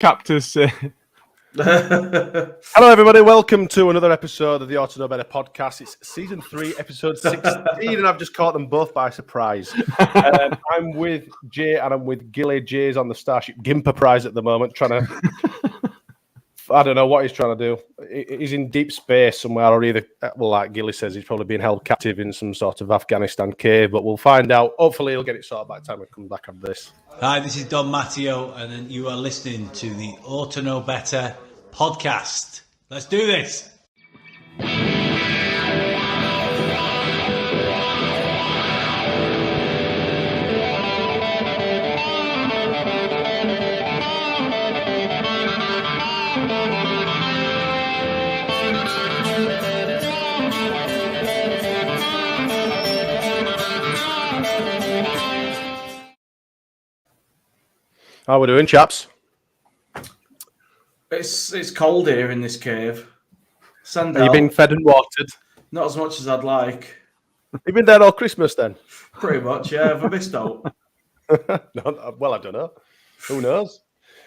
Cactus. Hello, everybody. Welcome to another episode of the Ought to Know Better podcast. It's season 3, episode 16, and I've just caught them both by surprise. I'm with Jay and I'm with Gilly. Jay's on the Starship Gimper prize at the moment, trying to... I don't know what he's trying to do. He's in deep space somewhere, or either, well, like Gilly says, he's probably being held captive in some sort of Afghanistan cave, but we'll find out. Hopefully, he'll get it sorted by the time we come back on this. Hi, this is Don Matteo, and you are listening to the Ought to Know Better podcast. Let's do this. How we doing, chaps? It's cold here in this cave. Have you been fed and watered? Not as much as I'd like. You've been there all Christmas then? Pretty much, yeah. Have I missed out? No, well, I don't know. Who knows?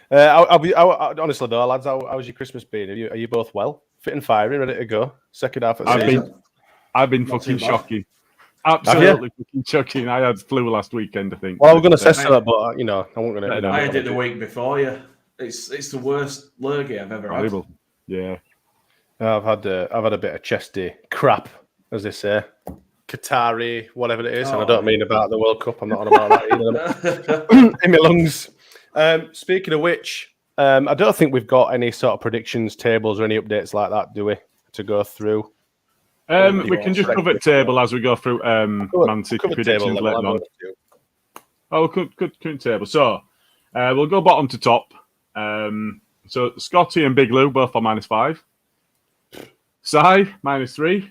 Honestly, though, lads, how's your Christmas been? Are you both well? Fit and firing, ready to go? Second half of the season? I've been fucking shocking. Absolutely fucking shocking. I had flu last weekend, I think. Well, I was going to say that, but, I won't going to... I had it the week before you. It's the worst lurgy I've ever had. Yeah. I've had a bit of chesty crap, as they say. Qatari, whatever it is. And I don't mean about the World Cup. I'm not on about that either. In my lungs. Speaking of which, I don't think we've got any sort of predictions, tables, or any updates like that, do we, to go through? We can just cover the table as we go through Man City predictions later on. Oh, good table. So we'll go bottom to top. So Scotty and Big Lou both are -5. Si -3.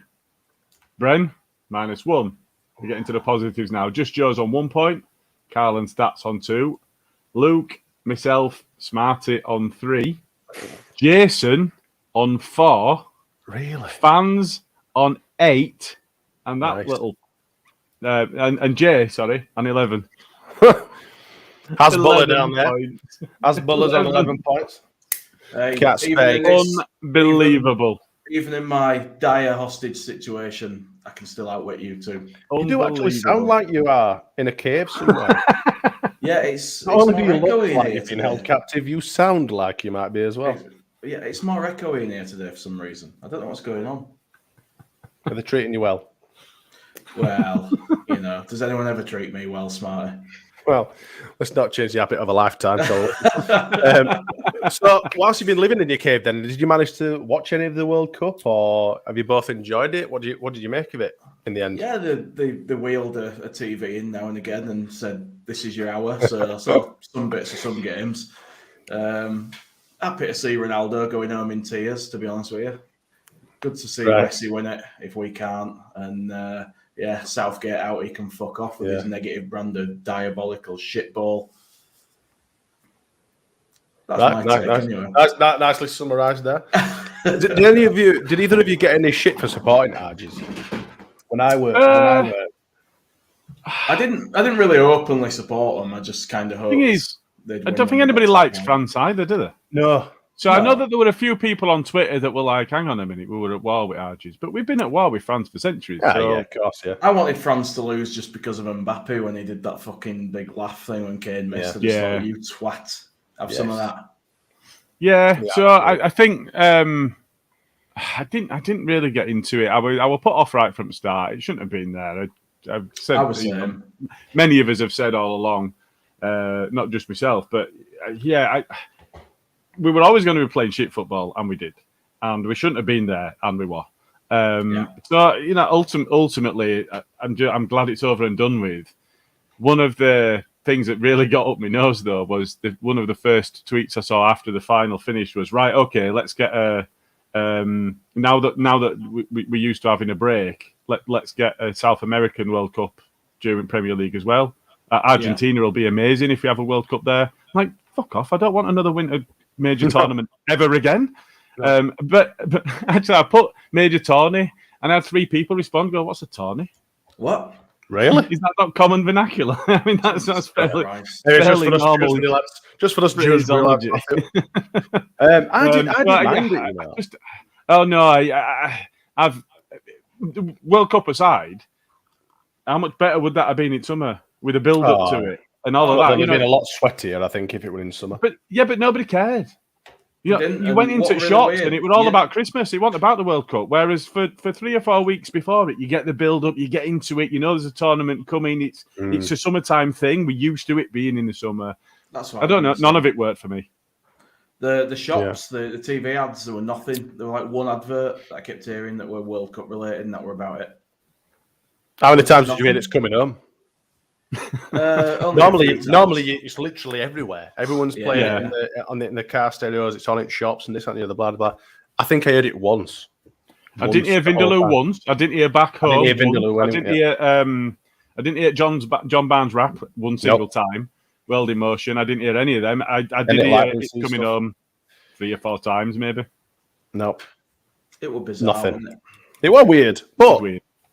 Bren -1. We get into the positives now. Just Joe's on 1 point. Carl and Stats on 2. Luke, myself, Smarty on 3. Jason on 4. Really? Fans on 8. And that nice. little and Jay, sorry, on 11. Has Buller down there? Has Buller's on 11 points? Unbelievable. Even in my dire hostage situation, I can still outwit you two. You do actually sound like you are in a cave somewhere. Yeah, it's not only do more you look echoey like in you've here been today. held captive, you sound like you might be as well. Yeah, it's more echoey in here today for some reason. I don't know what's going on. Are they treating you well? Well, does anyone ever treat me well, Smarty? Well, let's not change the habit of a lifetime. So, whilst you've been living in your cave, then did you manage to watch any of the World Cup, or have you both enjoyed it? What did you make of it in the end? Yeah, they wheeled a TV in now and again and said, "This is your hour." So I saw some bits of some games. Happy to see Ronaldo going home in tears. To be honest with you, good to see Messi win it if we can't, and Southgate out. He can fuck off with his negative brand of diabolical shitball. That's my take, anyway. That's nicely summarised there. Did either of you get any shit for supporting Argies? When I worked. I didn't really openly support them. I just kind of hoped. I don't think anybody likes France either, do they? No. So I know that there were a few people on Twitter that were like, hang on a minute, we were at war with Argies. But we've been at war with France for centuries. Yeah, of course, yeah. I wanted France to lose just because of Mbappe when he did that fucking big laugh thing when Kane missed. I just thought, you twat. Have some of that. Yeah, so I think I didn't really get into it. I was put off right from the start. It shouldn't have been there. I've said, many of us have said all along, not just myself, but we were always going to be playing shit football, and we did. And we shouldn't have been there, and we were. So, ultimately, I'm glad it's over and done with. One of the things that really got up my nose, though, was one of the first tweets I saw after the final finished was, right, okay, let's get a... now that we're used to having a break, let's get a South American World Cup during Premier League as well. Argentina will be amazing if we have a World Cup there. I'm like, fuck off, I don't want another winter major tournament ever again. No. But actually, I put major tourney, and I had 3 people respond, go, what's a tourney? What? Really? Is that not common vernacular? I mean, that's fairly, fairly normal. Just for us Jews, I didn't mind it, you know. Oh no, I've World Cup aside, how much better would that have been in summer with a build up to it and all of that? It'd have been a lot sweatier, I think, if it were in summer. But nobody cared. You went into shops and it was all about Christmas. It wasn't about the World Cup. Whereas for 3 or 4 weeks before it, you get the build up, you get into it. You know, there's a tournament coming. It's a summertime thing. We're used to it being in the summer. That's what I don't know. None of it worked for me. The shops, the TV ads, there were nothing. There were like one advert that I kept hearing that were World Cup related, and that were about it. How many times did you hear it's coming home? Normally, it's literally everywhere. Everyone's playing it in the car stereos. It's on in shops and this and the other, blah blah. I think I heard it once. I didn't hear Vindaloo once. I didn't hear Back Home. I didn't hear John Barnes rap one single time. World in Motion. I didn't hear any of them. I did hear it coming home 3 or 4 times, maybe. No, it was bizarre. Nothing. It was weird, but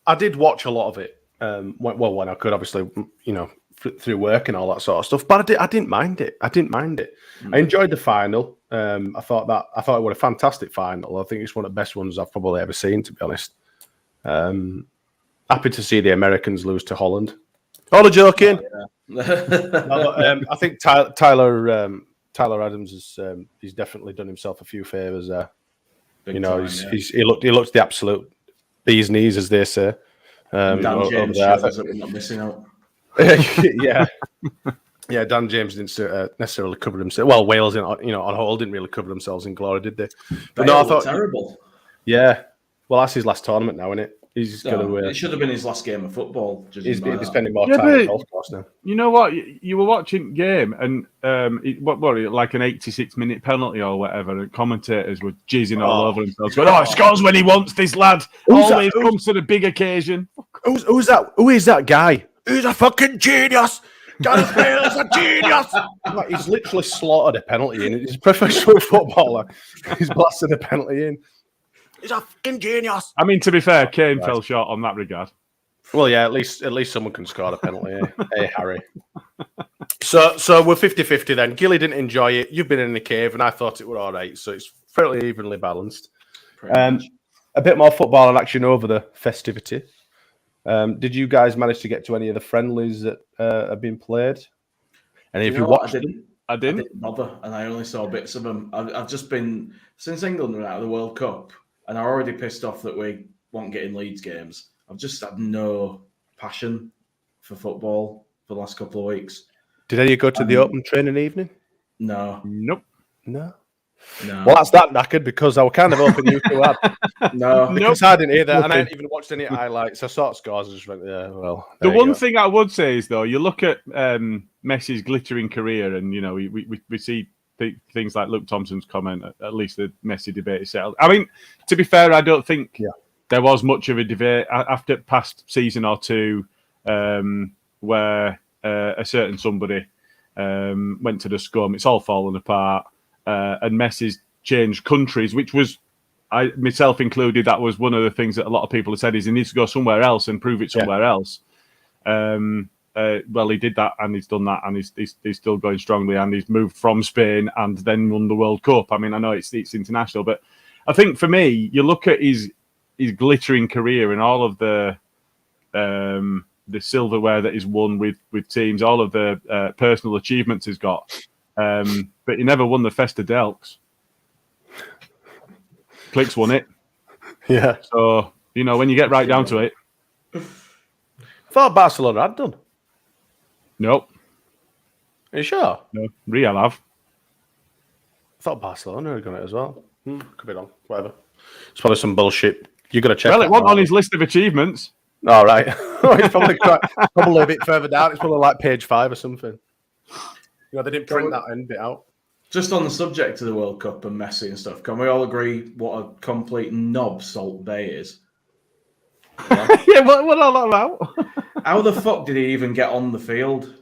I did watch a lot of it. When I could, obviously, you know, through work and all that sort of stuff. But I didn't mind it. I enjoyed the final. I thought it was a fantastic final. I think it's one of the best ones I've probably ever seen, to be honest. Happy to see the Americans lose to Holland. All the joking. I think Tyler Adams has he's definitely done himself a few favors there. He looked the absolute bee's knees, as they say. Dan James shows that we're not missing out. Yeah. Dan James didn't necessarily cover himself. Well, Wales, on whole, didn't really cover themselves in glory, did they? But no, I thought terrible. Yeah. Well, that's his last tournament now, isn't it? It should have been his last game of football. He's spending more time on the golf course now. You know what? You were watching game and like an 86-minute penalty or whatever, and commentators were jizzing all over themselves, going, "Oh, scores when he wants, this lad. Always comes to the big occasion." Who's that? Who is that guy? He's a fucking genius. Gareth Bale's a genius. He's literally slaughtered a penalty in. He's a professional footballer. He's blasted a penalty in. He's a fucking genius. I mean, to be fair, Kane fell short on that regard. Well, yeah, at least someone can score a penalty. Hey, Harry. So we're 50-50 then. Gilly didn't enjoy it. You've been in the cave, and I thought it was all right. So it's fairly evenly balanced. A bit more football and action over the festivity. Did you guys manage to get to any of the friendlies that have been played? And if you watched them? I didn't bother, and I only saw bits of them. I've just been, since England were out of the World Cup, and I'm already pissed off that we won't get in Leeds games. I've just had no passion for football for the last couple of weeks. Did any of you go to the open training evening? No. Nope. No. Well, that's that knackered because I was kind of hoping you two had. No. Because I didn't hear that, and I hadn't even watched any highlights. I saw scores and just went, yeah, well. The one thing I would say is, though, you look at Messi's glittering career, and, you know, we see things like Luke Thompson's comment, at least the Messi debate is settled. I mean, to be fair, I don't think there was much of a debate after past season or two where a certain somebody went to the scum. It's all fallen apart. And Messi's changed countries, which was, myself included, that was one of the things that a lot of people have said is he needs to go somewhere else and prove it somewhere else. Well, he did that, and he's done that, and he's still going strongly, and he's moved from Spain and then won the World Cup. I mean, I know it's international, but I think for me, you look at his glittering career and all of the silverware that he's won with teams, all of the personal achievements he's got, but he never won the Festa d'Elx. Clicks won it. Yeah. So, you know, when you get right down to it. I thought Barcelona had done. Nope. Are you sure? No, Real have. I thought Barcelona had got it as well. Could be wrong. Whatever. It's probably some bullshit. You got to check. Well, it wasn't on his list of achievements. All right. It's probably a bit further down. It's probably like page 5 or something. You know, they didn't print that end bit out. Just on the subject of the World Cup and Messi and stuff, can we all agree what a complete knob Salt Bay is? Yeah, what all that about? How the fuck did he even get on the field?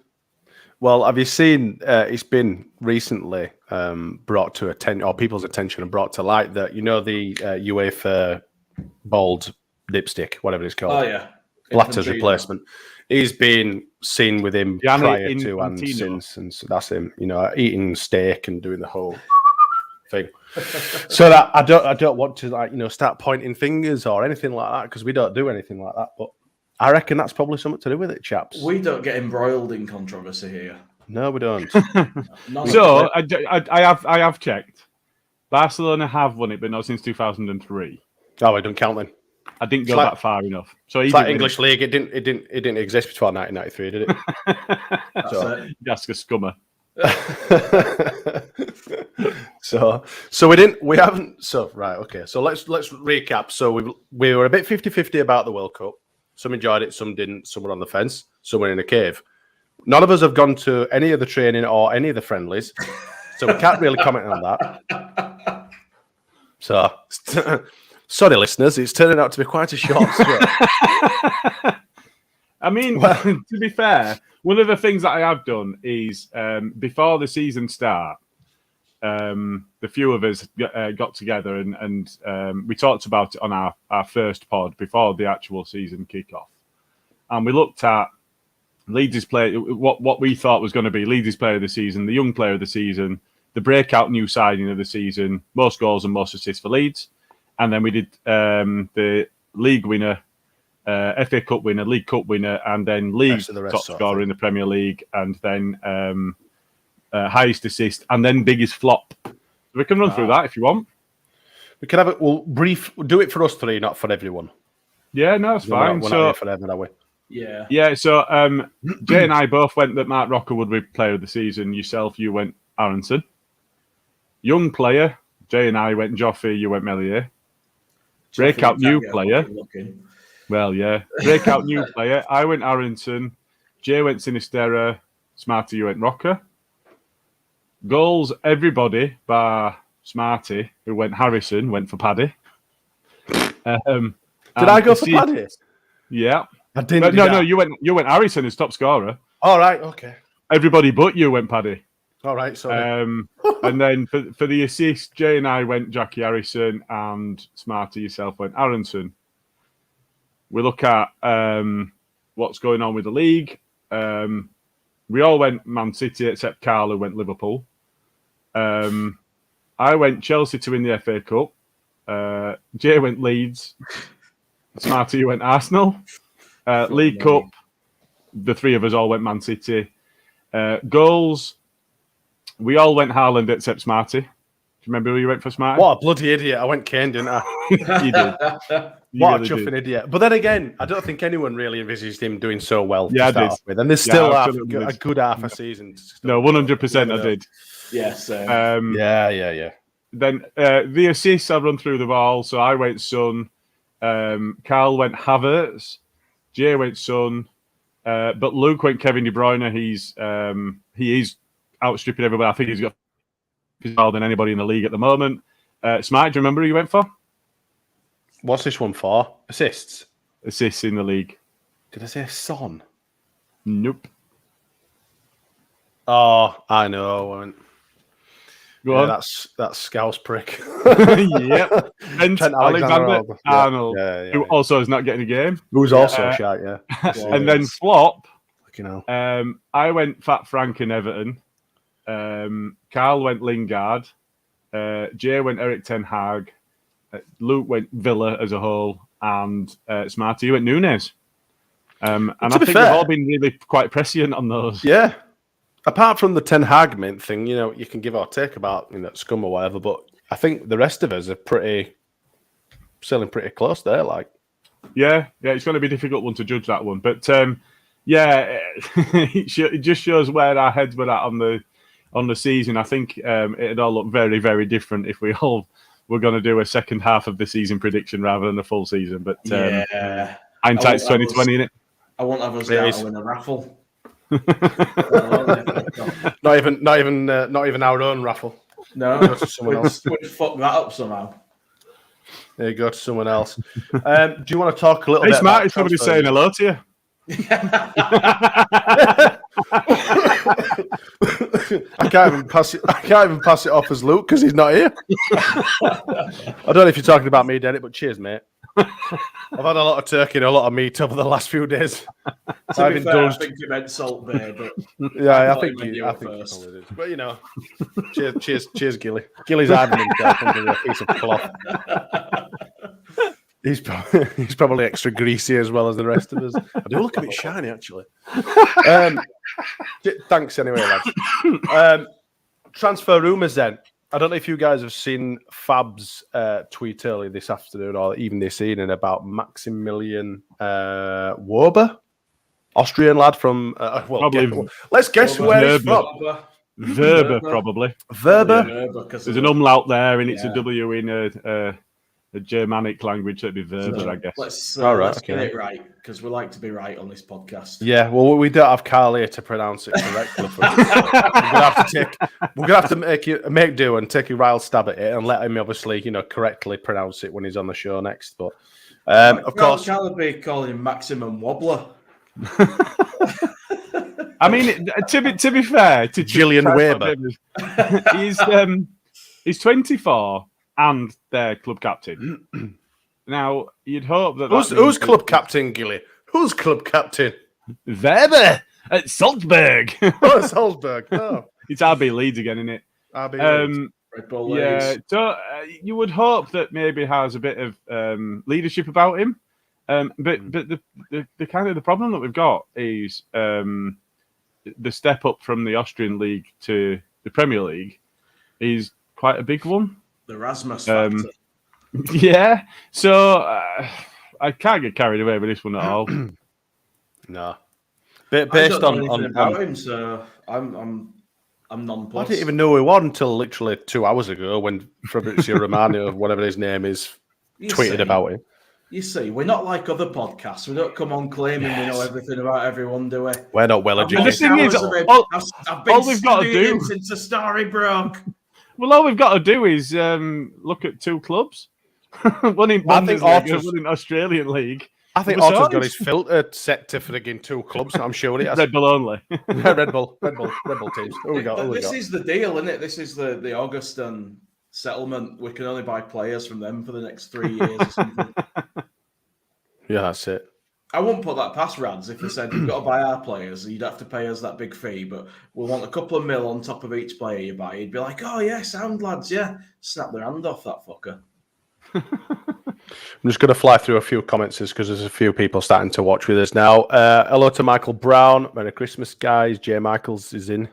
Well, have you seen? It's been recently brought to attention, or people's attention, and brought to light that the UEFA bald dipstick, whatever it's called. Oh yeah, Blatter's replacement. He's been seen with him prior to and since, and so that's him. Eating steak and doing the whole thing. So that I don't want to start pointing fingers or anything like that because we don't do anything like that. But I reckon that's probably something to do with it, chaps. We don't get embroiled in controversy here. No, we don't. So I have checked. Barcelona have won it, but not since 2003. Oh, I don't count then. I didn't go that far enough. So it's like English League. It didn't exist before 1993, did it? That's a scummer. So we haven't. So right, okay. So let's recap. So we were a bit 50-50 about the World Cup. Some enjoyed it, some didn't. Some were on the fence. Some were in a cave. None of us have gone to any of the training or any of the friendlies, so we can't really comment on that. So, sorry, listeners, it's turning out to be quite a short script. I mean, to be fair, one of the things that I have done is before the season start, the few of us got together and we talked about it on our first pod before the actual season kick-off. And we looked at Leeds' player, what we thought was going to be Leeds' player of the season, the young player of the season, the breakout new signing of the season, most goals and most assists for Leeds. And then we did the league winner, FA Cup winner, League Cup winner, and then league top scorer in the Premier League, and then highest assist, and then biggest flop. We can run through that if you want. We can have it. We'll do it for us three, not for everyone. Yeah, no, it's fine. We're not here for everyone, are we? Yeah. So Jay and I both went that Mark Rocker would be player of the season. Yourself, you went Aronson. Young player, Jay and I went Joffrey. You went Melier. Breakout new player. Well, yeah. Breakout new player. I went Aronson. Jay went Sinistera. Smarty, you went Rocker. Goals, everybody bar Smarty, who went Harrison, went for Paddy. Did I go for Paddy? Yeah. I didn't. No, you went Harrison as top scorer. All right, okay. Everybody but you went Paddy. All right, sorry. And then for the assist, Jay and I went Jackie Harrison, and Smarty yourself went Aronson. We look at what's going on with the league. We all went Man City except Carl, who went Liverpool. I went Chelsea to win the FA Cup. Jay went Leeds. Smarty, you went Arsenal. League Cup, the three of us all went Man City. Goals, we all went Haaland except Smarty. Do you remember who you went for, Smarty? What a bloody idiot. I went Kane, didn't I? You did. What a chuffing idiot. But then again, I don't think anyone really envisaged him doing so well to start off with. And there's still a good half a season. No, 100% I did. Yes. Yeah. Then the assists, I've run through them all. So I went Son. Carl went Havertz. Jay went Son. But Luke went Kevin De Bruyne. He is outstripping everybody. I think he's got more than anybody in the league at the moment. Smart, do you remember who you went for? What's this one for? Assists? Assists in the league. Did I say Son? Nope. Oh, I know. Go on. That's Scouse prick. Yep. And Alexander-Arnold, who also is not getting a game. Who's also shite, yeah. And then flop. I went Fat Frank and Everton. Carl went Lingard. Jay went Eric Ten Hag. Luke went Villa as a whole. And Smarty went Nunes. And I think we've all been really quite prescient on those. Yeah. Apart from the Ten Hag mint thing, you can give or take about scum or whatever, but I think the rest of us are selling pretty close there. Like, yeah, it's going to be a difficult one to judge that one, but it just shows where our heads were at on the season. I think it'd all look very, very different if we all were going to do a second half of the season prediction rather than a full season. But hindsight's 2020, innit? I won't have us down to win a raffle. not even our own raffle. No, go to someone else. We'd fuck that up somehow. There you go, to someone else. Do you want to talk a little bit? Smart, somebody saying hello to you. I can't even pass it off as Luke because he's not here. I don't know if you're talking about me, Dennis, but cheers, mate. I've had a lot of turkey and a lot of meat over the last few days. To be fair, I think you meant Salt Bay, but yeah, I think you first. But you know, cheers, Gilly. Gilly's hiding himself under a piece of cloth. He's probably extra greasy as well as the rest of us. I do look a bit shiny, actually. Thanks anyway, lads. Transfer rumours then. I don't know if you guys have seen Fab's tweet earlier this afternoon or even this evening about Maximilian Wober, Austrian lad from... let's guess where he's from. Werber, probably. Werber? There's an umlaut there and it's a W in a Germanic language, so it'd be Werber, I guess. Let's get it right, because we like to be right on this podcast. Yeah, well, we don't have Carl here to pronounce it correctly. We're gonna have to make do and take a wild stab at it and let him obviously, correctly pronounce it when he's on the show next. But of course, Carl would be calling him Maximum Wobbler. I mean, to be fair to Gillian Weber, he's 24. And their club captain. Now, you'd hope that... Who's club captain, Gilly? Who's club captain? Weber at Salzburg. Salzburg. No. It's RB Leeds again, isn't it? RB Leeds. Red Bull Leeds. Yeah, so you would hope that maybe he has a bit of leadership about him. But the kind of the problem that we've got is the step up from the Austrian league to the Premier League is quite a big one. The Rasmus factor. Yeah, so I can't get carried away with this one at all. No, based on about him, so I'm nonplussed. I didn't even know who he was until literally 2 hours ago when Fabrizio Romano, whatever his name is, tweeted about him. You see, we're not like other podcasts. We don't come on claiming we know everything about everyone, do we? We're not well educated. The thing is, I've been all we've got to do since the story broke. Well, all we've got to do is look at two clubs. One in Bundesliga, one in Australian League. I think Otto's got his filter set to frigging 2 clubs. I'm sure he has. Red Bull only. Red Bull teams. This is the deal, isn't it? This is the Augustin settlement. We can only buy players from them for the next 3 years or something. Yeah, that's it. I wouldn't put that past Rads if they said you've got to buy our players. You'd have to pay us that big fee, but we'll want a couple of mil on top of each player you buy. He'd be like, "Oh yeah, sound lads, yeah." Snap their hand off that fucker. I'm just going to fly through a few comments because there's a few people starting to watch with us now. Hello to Michael Brown. Merry Christmas, guys. Jay Michaels is in.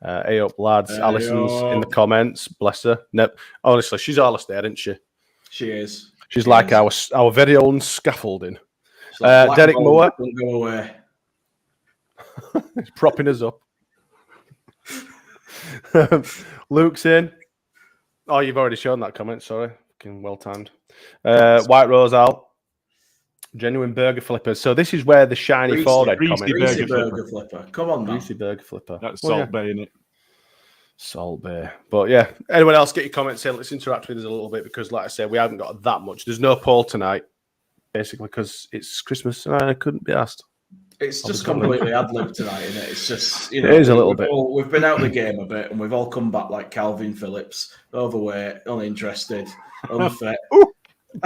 Hey up, lads. Alison's in the comments. Bless her. No, honestly, she's always there, isn't she? She is. She's like our very own scaffolding. Like Derek Moore. Don't go away. He's propping us up. Luke's in. Oh, you've already shown that comment. Sorry. Well timed. White Rose out. Genuine burger flipper. So this is where the shiny forehead comment. Greasy burger flipper. Come on, man. Greasy burger flipper. That's Salt Bay, innit? Salt Bay. But yeah, anyone else get your comments in? Let's interact with us a little bit because, like I said, we haven't got that much. There's no poll tonight, basically, because it's Christmas and I couldn't be asked. It's just completely ad-lib tonight, isn't it? It's just, it is a little bit. We've been out of the game a bit and we've all come back like Calvin Phillips, overweight, uninterested, unfit.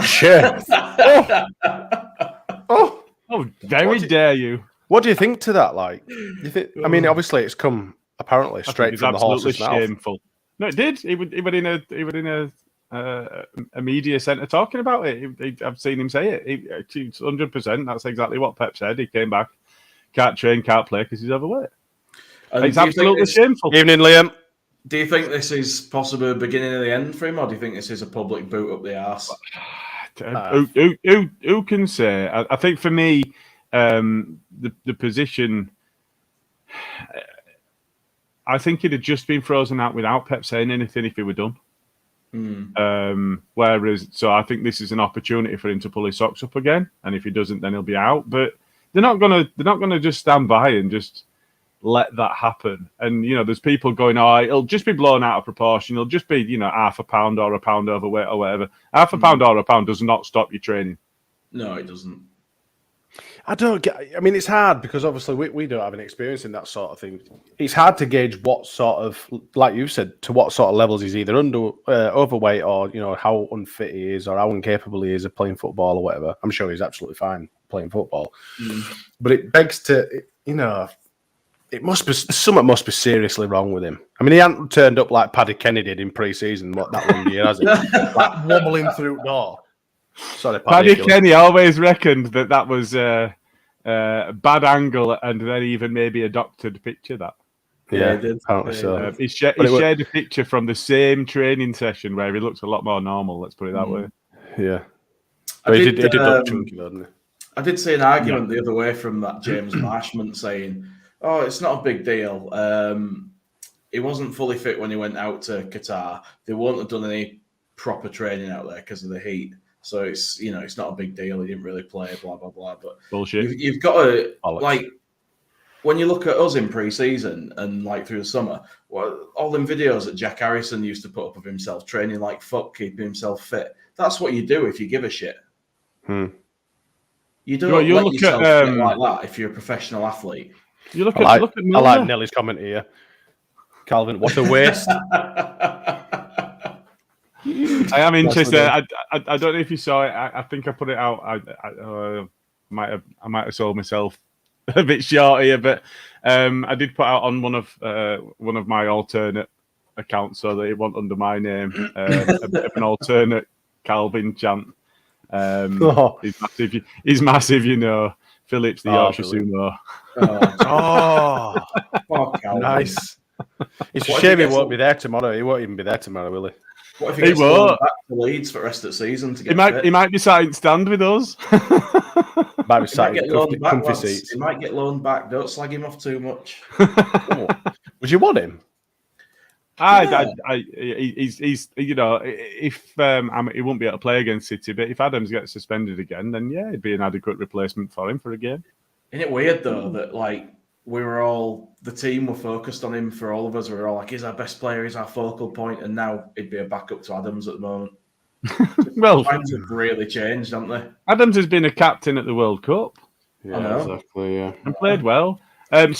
Shit. Oh, very dare you. What do you think to that? Like, you think? I mean, obviously, it's come apparently straight from the horse's shameful. mouth. No, it did. He was in a media centre talking about it. I've seen him say it. It's 100%. That's exactly what Pep said. He came back, can't train, can't play because he's overweight. It's absolutely shameful. Evening, Liam. Do you think this is possibly the beginning of the end for him, or do you think this is a public boot up the arse? Who can say? I think for me, the position. I think he'd have just been frozen out without Pep saying anything if he were done. Whereas, so I think this is an opportunity for him to pull his socks up again, and if he doesn't, then he'll be out. But they're not gonna just stand by and just let that happen. And there's people going, "Oh, it'll just be blown out of proportion. It'll just be half a pound or a pound overweight or whatever." Half a pound or a pound does not stop you training. No, it doesn't. I don't get. I mean, it's hard because obviously we don't have any experience in that sort of thing. It's hard to gauge what sort of, like you said, to what sort of levels he's either overweight or how unfit he is or how incapable he is of playing football or whatever. I'm sure he's absolutely fine playing football, but it begs to it must be something must be seriously wrong with him. I mean, he hadn't turned up like Paddy Kenny did in pre-season that one year, has he? Like wobbling through the door. Sorry, Paddy Kenny always reckoned that was a bad angle, and then even maybe a doctored picture. That he did. Apparently so. He shared a picture from the same training session where he looks a lot more normal. Let's put it that way. Yeah, he did look chunky, didn't he? I did see an argument the other way from that James Marshman saying, "Oh, it's not a big deal. He wasn't fully fit when he went out to Qatar. They won't have done any proper training out there because of the heat. So it's it's not a big deal. He didn't really play, blah blah blah." But bullshit. You've got to like when you look at us in pre-season and like through the summer, all them videos that Jack Harrison used to put up of himself training like fuck, keeping himself fit. That's what you do if you give a shit. You don't let yourself fit like that if you're a professional athlete. You look at I like Nelly's comment here. Calvin, what a waste. I am interested. I don't know if you saw it. I think I put it out. I might have sold myself a bit short here, but I did put out on one of my alternate accounts so that it wasn't under my name. A bit of an alternate Calvin chant. He's massive, Phillips, the Yorkshire Sumo. Nice. It's a shame he won't be there tomorrow. He won't even be there tomorrow, will he? What if he gets back to Leeds for the rest of the season? To get he might be sat in stand with us. Might be sat in comfy seats. He might get loaned back. Don't slag him off too much. Would you want him? He's if he won't be able to play against City, but if Adams gets suspended again, then yeah, it'd be an adequate replacement for him for a game. Isn't it weird though that like the team were focused on him for all of us. We were all like, he's our best player, he's our focal point, and now he'd be a backup to Adams at the moment. Well, times have really changed, haven't they? Adams has been a captain at the World Cup. Yeah, exactly. Yeah, and played well. But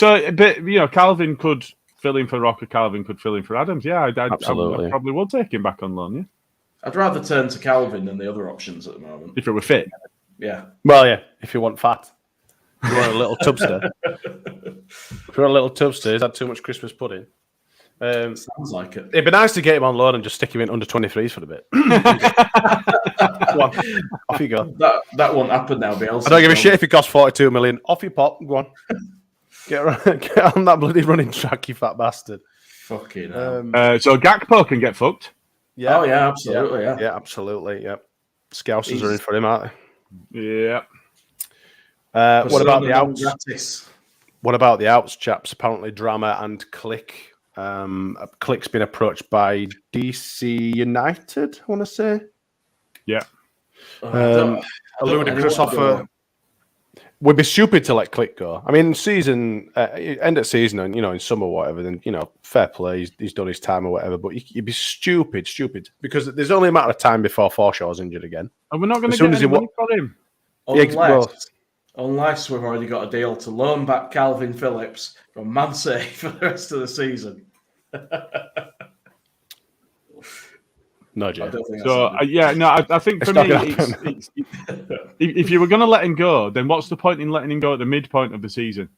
Calvin could fill in for Rocker. Calvin could fill in for Adams. Yeah, absolutely. I probably would take him back on loan. Yeah, I'd rather turn to Calvin than the other options at the moment. If it were fit. Yeah. Well, yeah. If you want fat. If you want a little tubster. Is that too much Christmas pudding? Sounds like it. It'd be nice to get him on loan and just stick him in under 23s for a bit. Go on. Off you go. That won't happen now, Bill. I don't give a shit if it costs 42 million. Off you pop. Go on. Get on that bloody running track, you fat bastard. Fucking so Gakpo can get fucked. Yeah. Oh, yeah, absolutely. Yeah, absolutely. Yeah. Scousers are in for him, aren't they? Yeah. What about the outs? What about the outs, chaps? Apparently, Drama and Click. Click's been approached by DC United, I want to say. Yeah. A ludicrous offer. Would be stupid to let Click go. I mean, end of season, and in summer or whatever. Then fair play. He's done his time or whatever. But you'd be stupid because there's only a matter of time before Forshaw's injured again. And we're not going to get any money for him. Unless we've already got a deal to loan back Calvin Phillips from Man City for the rest of the season. No, Jay. I think for me, if you were going to let him go, then what's the point in letting him go at the midpoint of the season?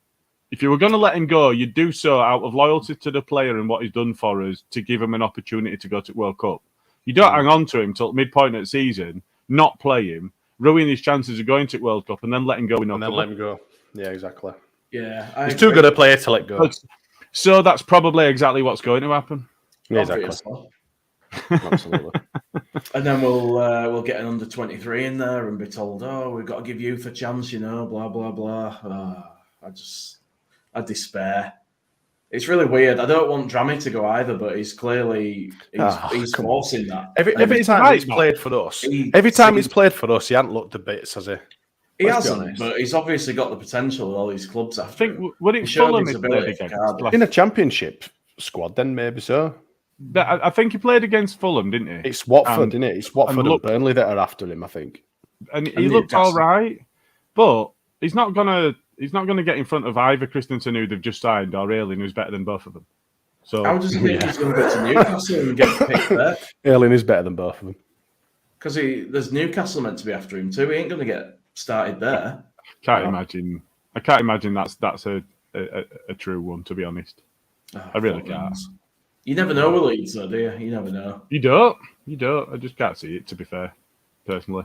If you were going to let him go, you'd do so out of loyalty to the player and what he's done for us to give him an opportunity to go to World Cup. You don't hang on to him till midpoint of the season, not play him, ruin his chances of going to World Cup, and then let him go. Let him go. Yeah, exactly. Yeah, he's too good a player to let go. So that's probably exactly what's going to happen. Yeah, exactly. Absolutely. And then we'll get an under 23 in there and be told, "Oh, we've got to give youth a chance," blah blah blah. I despair. It's really weird. I don't want Drammy to go either, but he's clearly he's forcing that. Every time he's played for us, he hasn't looked the bits, has he? He hasn't, but he's obviously got the potential with all these clubs. I think would it Fulham in a championship squad? Then maybe so. I think he played against Fulham, didn't he? It's Watford, isn't it? It's Watford and Burnley that are after him, I think. And he looked all right, but he's not gonna get in front of either Christensen, who they've just signed, or Elland, who's better than both of them. So how does he think he's going to go to Newcastle and get picked there? Elland is better than both of them. Because there's Newcastle meant to be after him too. He ain't going to get started there. I can't imagine that's a true one, to be honest. I really can't. You never know with Leeds, though, do you? You never know. You don't. I just can't see it, to be fair, personally.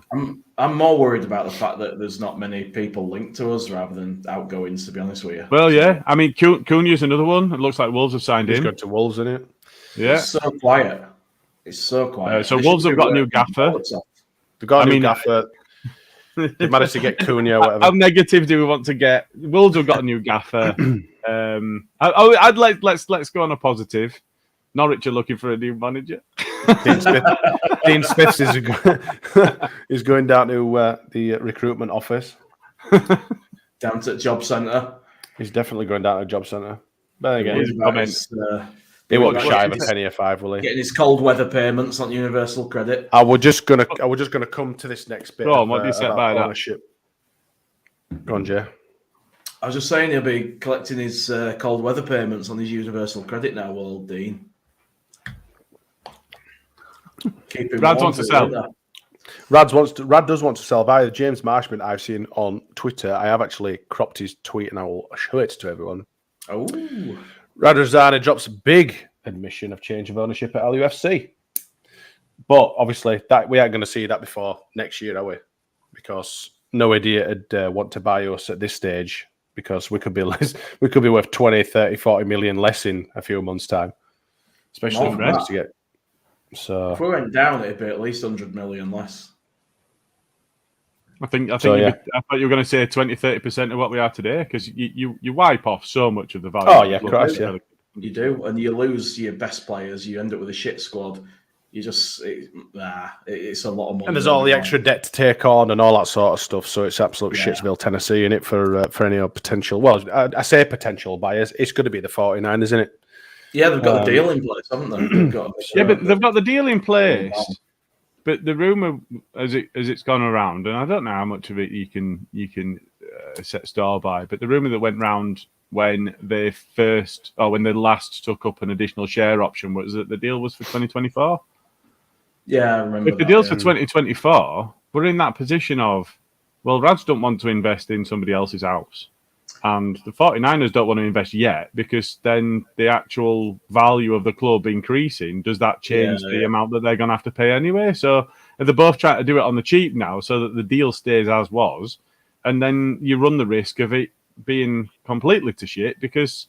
I'm more worried about the fact that there's not many people linked to us rather than outgoings, to be honest with you. Well, yeah. I mean, Cunha's another one. It looks like Wolves have signed him. He's got to Wolves, isn't it? Yeah. It's so quiet. So Wolves have got a new gaffer. They've got a new gaffer. They managed to get Cunha or whatever. How negative do we want to get? Wolves have got a new gaffer. Let's go on a positive. Norwich are looking for a new manager. Dean Smith is going down to the recruitment office. Down to the job centre. He's definitely going down to the job centre. But again, He won't shy of a penny or five, will he? Getting his cold weather payments on Universal Credit. I was just gonna come to this next bit. Go on, what do you say about ownership? Go on, Jay. I was just saying he'll be collecting his cold weather payments on his Universal Credit now, will Dean? Rad wants to sell. Rad does want to sell. By the James Marshman I've seen on Twitter, I have actually cropped his tweet and I will show it to everyone. Oh. Radrizzani drops a big admission of change of ownership at LUFC. But obviously, that we aren't going to see that before next year, are we? Because no idiot would want to buy us at this stage because we could be worth 20, 30, 40 million less in a few months' time. Especially for us to get. So if we went down, it'd be at least 100 million less. I thought you were going to say 20-30% of what we are today because you wipe off so much of the value. Oh yeah, Christ, yeah. You do, and you lose your best players. You end up with a shit squad. It's a lot of money. And there's all the extra debt to take on and all that sort of stuff. So it's absolute Shitsville, Tennessee, in it for any potential. Well, I say potential buyers. It's going to be the 49, isn't it? Yeah, they've got the deal in place, haven't they? But they've got the deal in place. But the rumor, as it's gone around, and I don't know how much of it you can set store by, but the rumor that went round when they last took up an additional share option was that the deal was for 2024. Yeah, I remember. If the deal's for 2024, we're in that position of, well, Rads don't want to invest in somebody else's house. And the 49ers don't want to invest yet because then the actual value of the club increasing, does that change the amount that they're going to have to pay anyway? So they're both trying to do it on the cheap now so that the deal stays as was. And then you run the risk of it being completely to shit because,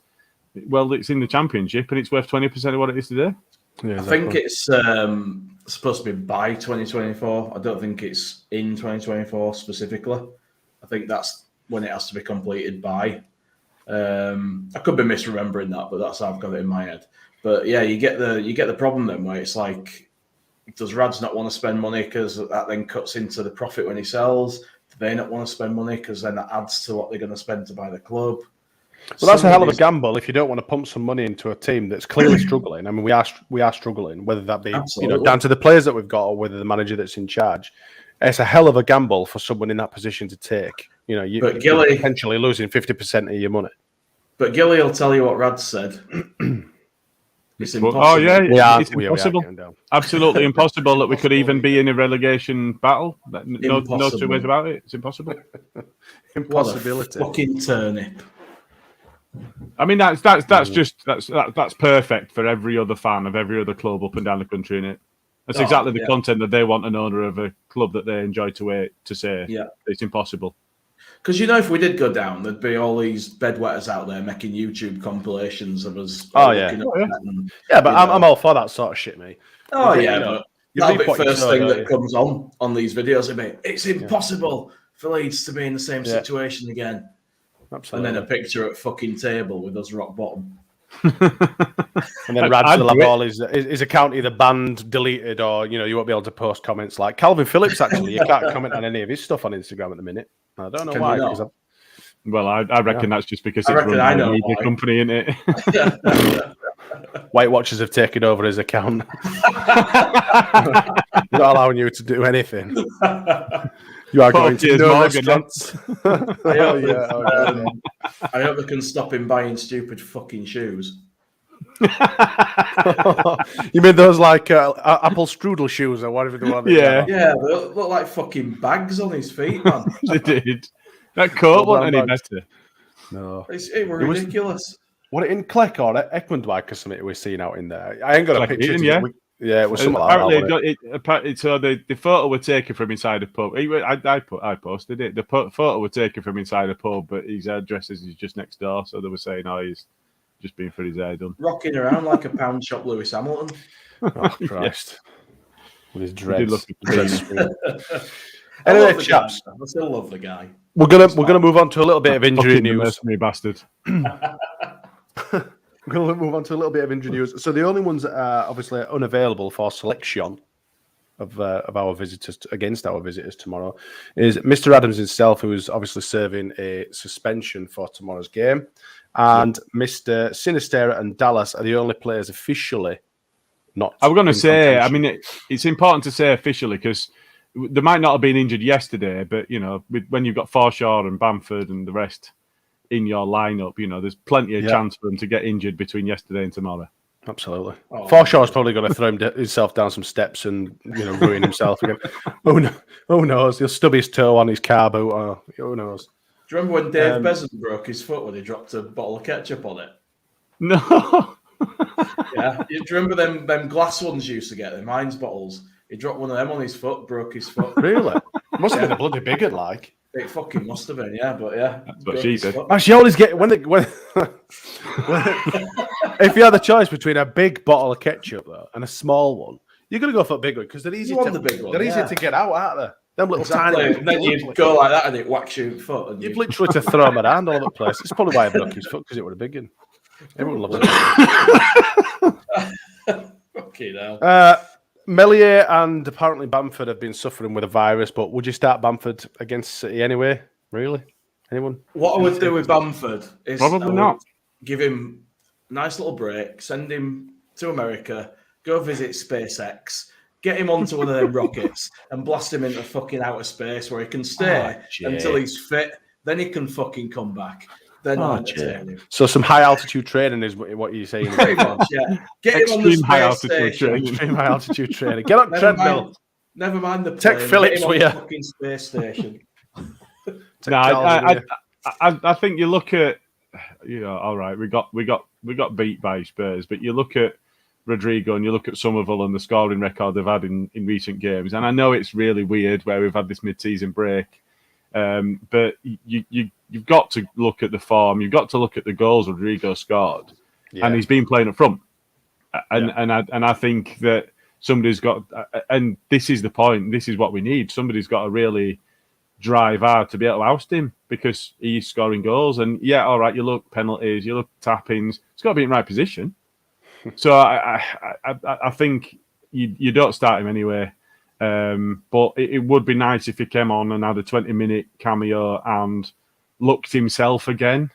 well, it's in the championship and it's worth 20% of what it is today. Yeah, exactly. I think it's supposed to be by 2024. I don't think it's in 2024 specifically. I think that's when it has to be completed by. I could be misremembering that, but that's how I've got it in my head. But yeah, you get the problem then where it's like, does Rads not want to spend money because that then cuts into the profit when he sells? Do they not want to spend money because then that adds to what they're going to spend to buy the club? Well, that's a hell of a gamble if you don't want to pump some money into a team that's clearly struggling. I mean, we are struggling, whether that be down to the players that we've got or whether the manager that's in charge. It's a hell of a gamble for someone in that position to take. You're potentially losing 50% of your money. But Gilly will tell you what Rad said. It's impossible. Oh yeah, it's impossible. Absolutely impossible that we could even be in a relegation battle. No two ways about it. It's impossible. Impossibility. Fucking turnip. I mean, that's perfect for every other fan of every other club up and down the country, innit? That's exactly the content that they want an owner of a club that they enjoy to say. Yeah, it's impossible. Because if we did go down, there'd be all these bedwetters out there making YouTube compilations of us. But I'm all for that sort of shit, mate. Oh yeah, but that'll be the first thing that comes on these videos. It's impossible for Leeds to be in the same situation again. Absolutely. And then a picture at fucking table with us rock bottom. And then Rads will have all his account either banned, deleted, or you won't be able to post comments like Calvin Phillips. Actually, you can't comment on any of his stuff on Instagram at the minute. I don't know why. Well, I reckon that's just because it's run by a media company, isn't it? Weight Watchers have taken over his account. We're not allowing you to do anything. You are going to no restaurants. I hope they can stop him buying stupid fucking shoes. You mean those like apple strudel shoes or whatever they want? Yeah, they look like fucking bags on his feet, man. They did. That coat wasn't any better. No, it was ridiculous. Was it in Kleck or Ekmondwijk or something we're seeing out in there? I ain't got a picture. Yeah, it was something like that. Apparently, so the photo were taken from inside a pub. I posted it. The photo were taken from inside a pub, but his hairdressers is just next door. So they were saying, he's just been for his hair done. Rocking around like a pound shop Lewis Hamilton. Oh, Christ. With his dreads. Anyway, chaps. I still love the guy. We're gonna move on to a little bit of injury news. Me bastard. We're going to move on to a little bit of injury news. So the only ones that are obviously unavailable for selection of our visitors against our visitors tomorrow is Mr. Adams himself, who is obviously serving a suspension for tomorrow's game, and Mr. Sinistera and Dallas are the only players officially not. I was going to say, I mean, it's important to say officially because they might not have been injured yesterday, but when you've got Forshaw and Bamford and the rest in your lineup, there's plenty of chance for him to get injured between yesterday and tomorrow. Absolutely. Forshaw's probably going to throw himself down some steps and ruin himself again. Who knows? He'll stub his toe on his car boot. Or who knows? Do you remember when Dave Bevan broke his foot when he dropped a bottle of ketchup on it? No. Yeah. Do you remember them glass ones you used to get, them Heinz bottles? He dropped one of them on his foot, broke his foot. Really? Must have been a bloody bigot, like. It fucking must have been, yeah, but yeah. That's what she said. Actually, always get when if you had the choice between a big bottle of ketchup though and a small one, you're gonna go for a big one because they're easy to get out, aren't they? Them little tiny. And then you go like that and it whacks you in the foot. And you've literally to throw them around all over the place. It's probably why I broke his foot because it was a big one. Everyone loves it. Okay, now. Melier and apparently Bamford have been suffering with a virus, but would you start Bamford against City anyway? Really? Anyone? What I would do with Bamford is probably not give him a nice little break, send him to America, go visit SpaceX, get him onto one of them rockets and blast him into fucking outer space where he can stay until he's fit. Then he can fucking come back. So some high altitude training is what you're saying. Pretty much, yeah. Get him on the high altitude training. Extreme high altitude training. Get on treadmill. Never mind the plane. Take Phillips with you. Fucking space station. I think you look at, all right, we got beat by Spurs, but you look at Rodrigo and you look at Somerville and the scoring record they've had in recent games, and I know it's really weird where we've had this mid-season break, but you've got to look at the form. You've got to look at the goals Rodrigo scored, and he's been playing up front. And I think that somebody's got, and this is the point. This is what we need. Somebody's got to really drive hard to be able to oust him because he's scoring goals. And all right, you look penalties, you look tappings. It's got to be in the right position. So I think you don't start him anyway. But it would be nice if he came on and had a 20-minute cameo and looked himself again,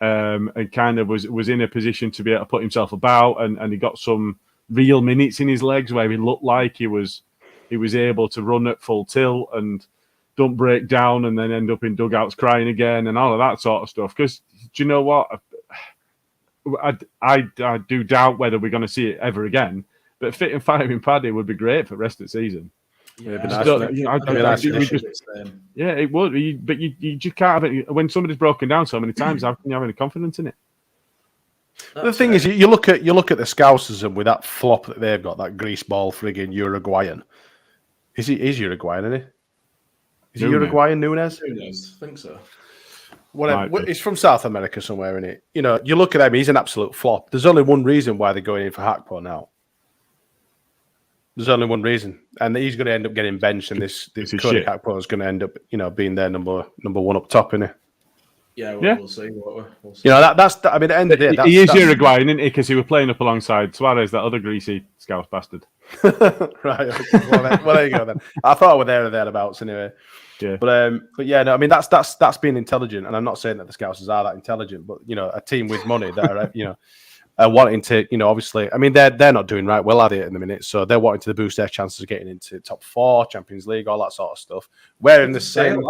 and kind of was in a position to be able to put himself about, and he got some real minutes in his legs where he looked like he was able to run at full tilt and don't break down and then end up in dugouts crying again and all of that sort of stuff. Because do you know what? I do doubt whether we're going to see it ever again. But fit and firing Paddy would be great for the rest of the season. Yeah, it would. But you just can't have it when somebody's broken down so many times. How can you have any confidence in it? The thing is, you look at the Scousers and with that flop that they've got, that greaseball frigging Uruguayan. He's Uruguayan, isn't he? Is he Uruguayan, Nunes? Nunes, I think so. Whatever. He's from South America somewhere, isn't he? You look at him, he's an absolute flop. There's only one reason why they're going in for Hakpo now. There's only one reason, and he's going to end up getting benched, and this Cody Hakpo is going to end up, being their number one up top, isn't he? Yeah, we'll see. We'll see. That's. I mean, at the end of the day, he is Uruguayan, isn't he? Because he was playing up alongside Suarez, that other greasy Scouse bastard. Right. Well, there you go then. I thought we're there or thereabouts anyway. Yeah. But yeah, no. I mean, that's being intelligent, and I'm not saying that the Scousers are that intelligent, but a team with money that are wanting to, obviously, I mean, they're not doing right well at it in the minute, so they're wanting to boost their chances of getting into top 4, Champions League, all that sort of stuff. We're in the same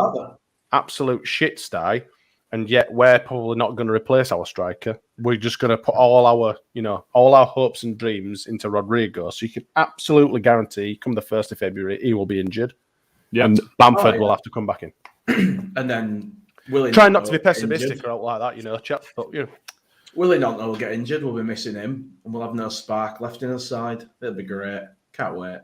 absolute shit sty, and yet we're probably not going to replace our striker. We're just going to put all our hopes and dreams into Rodrigo. So you can absolutely guarantee, come the 1st of February, he will be injured. Yeah, and Bamford will have to come back in. And then try not to be pessimistic or like that, chap. But Willie Gnonto will get injured. We'll be missing him, and we'll have no spark left in his side. It'll be great. Can't wait.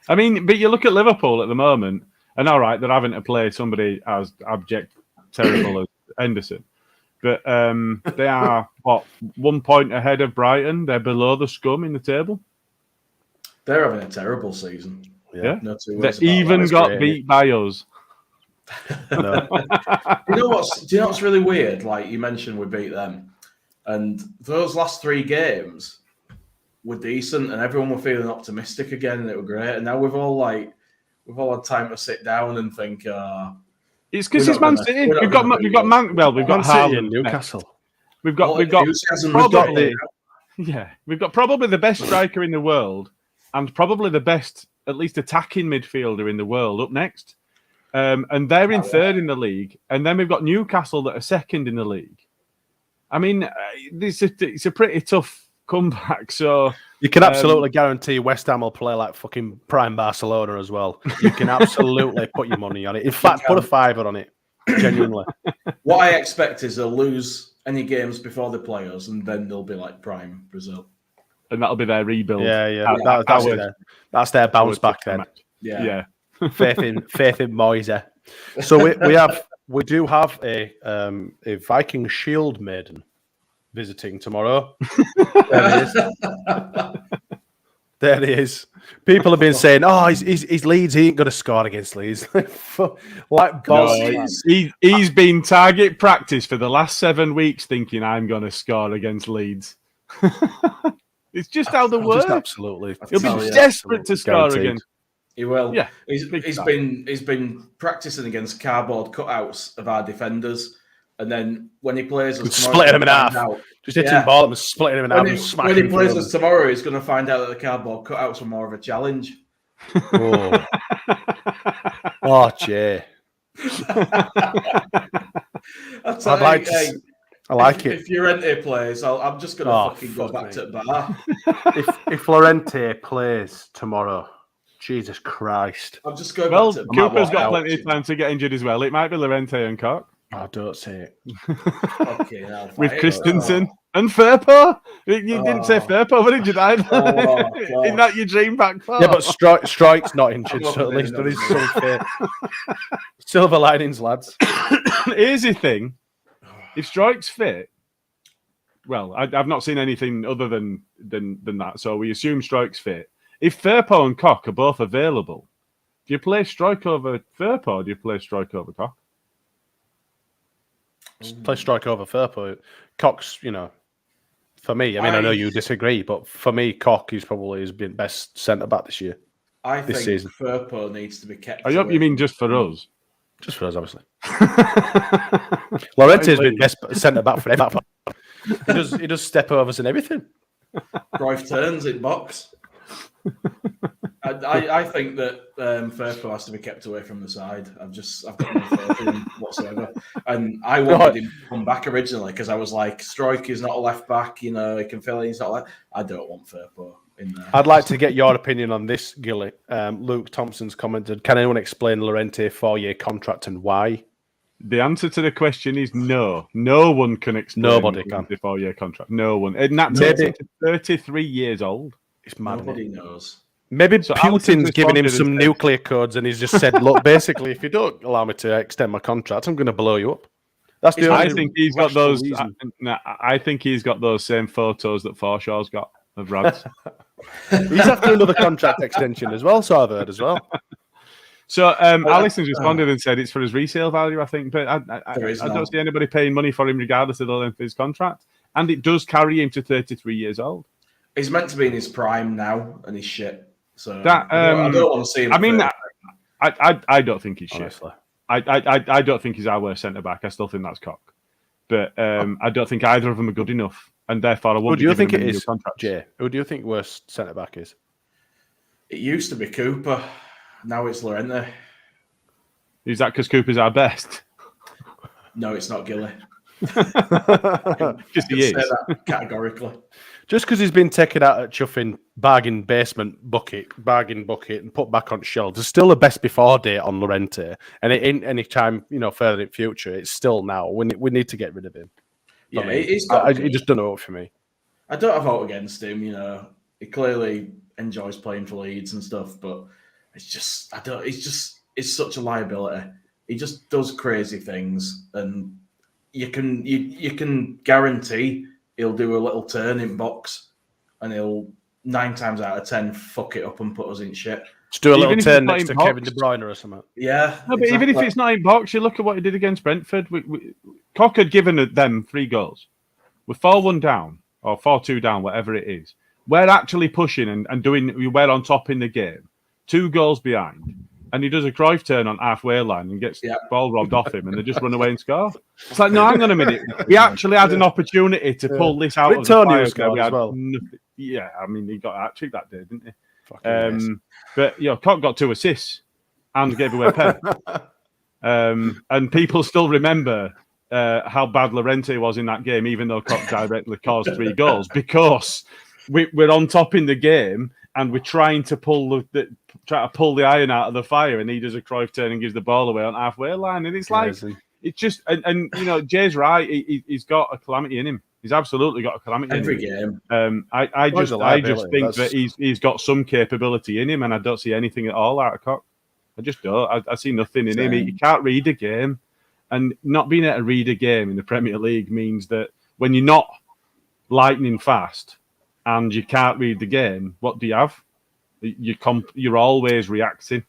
I mean, but you look at Liverpool at the moment, and all right, they're having to play somebody as abject, terrible as Henderson. But they are, 1 point ahead of Brighton. They're below the scum in the table. They're having a terrible season. Yeah. No two ways they even got beat by us. No. Do you know what's really weird? Like you mentioned, we beat them. And those last 3 games were decent and everyone were feeling optimistic again and it was great. And now we've all had time to sit down and think, it's because it's Man City. We've got City and Newcastle. We've got probably the best striker in the world and probably the best, at least attacking midfielder in the world up next. And they're in 3rd in the league. And then we've got Newcastle that are 2nd in the league. I mean, it's a pretty tough comeback. So you can absolutely guarantee West Ham will play like fucking prime Barcelona as well. You can absolutely put your money on it. In fact, put a $5 on it. Genuinely. What I expect is they'll lose any games before they play us, and then they'll be like prime Brazil. And that'll be their rebuild. Yeah. That's their bounce back then. Yeah. Faith in Moise. So we do have a Viking Shield maiden visiting tomorrow. There he is. People have been saying, "Oh, he's Leeds. He ain't going to score against Leeds." Like balls. He's been target practice for the last 7 weeks, thinking I'm going to score against Leeds. It's just how the works. Absolutely, he'll be desperate to score again. He will. Yeah, he's been practicing against cardboard cutouts of our defenders, and then when he plays us, splitting them in half. Just hitting the ball and splitting them in half. When he plays us tomorrow, he's going to find out that the cardboard cutouts were more of a challenge. Oh, Jay. I like it. If Llorente plays, I'm just going to fucking go back to the bar. If Llorente plays tomorrow, Jesus Christ. I'm just going back to the bar. Cooper's got plenty of time to get injured as well. It might be Llorente and Koch. Oh, don't say it. Okay, with Christensen and Firpo. You didn't say Firpo, but did you? Isn't that your dream back far? Yeah, but Strike's not injured, so at least there is some fair. Silver linings, lads. Here's the thing. If Strike's fit, well, I've not seen anything other than that, so we assume Strike's fit. If Firpo and Koch are both available, do you play Strike over Firpo or do you play Strike over Koch? Play Strike over Firpo. Koch's, for me, I know you disagree, but for me, Koch is probably his best centre-back this year. I think season. Firpo needs to be kept. I hope you mean just for us. Just for us, obviously. Llorente's been best centre-back for ever. He does step overs and everything. Drive turns in box. I think that Firpo has to be kept away from the side. I've got no faith in him whatsoever. And I wanted him to come back originally because I was like, Strike is not a left back, he can fill in. He's not I don't want Firpo in there. I'd like to get your opinion on this, Gilly. Luke Thompson's commented, can anyone explain Llorente 4-year contract and why? The answer to the question is no. No one can explain. Nobody can. The 4-year contract. No one. And that's 33 years old. It's mad. Nobody knows. Maybe so Putin's giving him some nuclear codes and he's just said, look, basically, if you don't allow me to extend my contract, I'm going to blow you up. That's the I think he's got those. I think he's got those same photos that Forshaw's got of Rads. He's after another contract extension as well, so I've heard as well. So Alison's responded and said it's for his resale value, I think, but I don't see anybody paying money for him regardless of the length of his contract. And it does carry him to 33 years old. He's meant to be in his prime now, and he's shit. So I don't want to see him. I mean, I don't think he's shit. I don't think he's our worst centre back. I still think that's Koch, but I don't think either of them are good enough. and therefore I won't. Who do you think it is, Jay? Who do you think worst centre back is? It used to be Cooper. Now it's Llorente. Is that because Cooper's our best? No, it's not Gilly. Because he is. Say that categorically. Just because he's been taken out at chuffing bargain bucket, and put back on shelves, there's still a best before date on Llorente. And any time further in future, it's still now. We need to get rid of him. Yeah, he just don't know it for me. I don't have vote against him. He clearly enjoys playing for Leeds and stuff, but it's just it's such a liability. He just does crazy things, and you can guarantee he'll do a little turn in box, and he'll 9 times out of 10 fuck it up and put us in shit. Just do a little turn next to Kevin De Bruyne or something. Yeah, no, but even if it's not in box, you look at what he did against Brentford. Cock had given them 3 goals. We're 4-1 down or 4-2 down, whatever it is. We're actually pushing and doing. We're on top in the game. 2 goals behind. And he does a Cruyff turn on halfway line and gets the ball robbed off him, and they just run away and score. It's like, no, hang on a minute. We actually had an opportunity to pull this out of the fire. Scored as well. Yeah, I mean, he got a hat-trick that day, didn't he? But Cock got 2 assists and gave away a pen. And people still remember how bad Llorente was in that game, even though Cock directly caused 3 goals, because we're on top in the game. And we're trying to pull the iron out of the fire, and he does a Cruyff turn and gives the ball away on halfway line, and it's like it's just and Jay's right. He's got a calamity in him. He's absolutely got a calamity every in game. I just think that he's got some capability in him, and I don't see anything at all out of Cock. I just don't. I see nothing in him. He can't read a game, and not being able to read a game in the Premier League means that when you're not lightning fast and you can't read the game, what do you have? You're always reacting.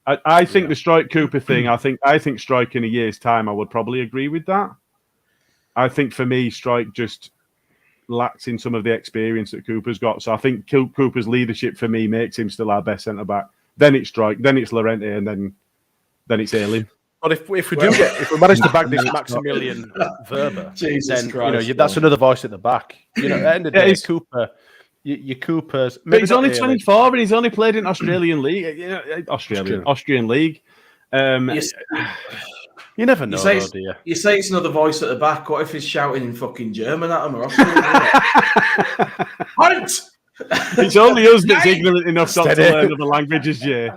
I think the Strike Cooper thing, I think Strike in a year's time, I would probably agree with that. I think for me, Strike just lacks in some of the experience that Cooper's got. So I think Cooper's leadership for me makes him still our best centre-back. Then it's Strike, then it's Llorente, and then it's Ayling. But if we manage to bag this Maximilian Verber, then Christ, that's another voice at the back. At the end of the day, Cooper, your Cooper's. But he's only 24 and he's only played in Australian League. Austrian League. You never know, do you? You say it's another voice at the back. What if he's shouting in fucking German at him or Austrian? Hunt! It's only us that's ignorant enough not to learn other languages, Jay.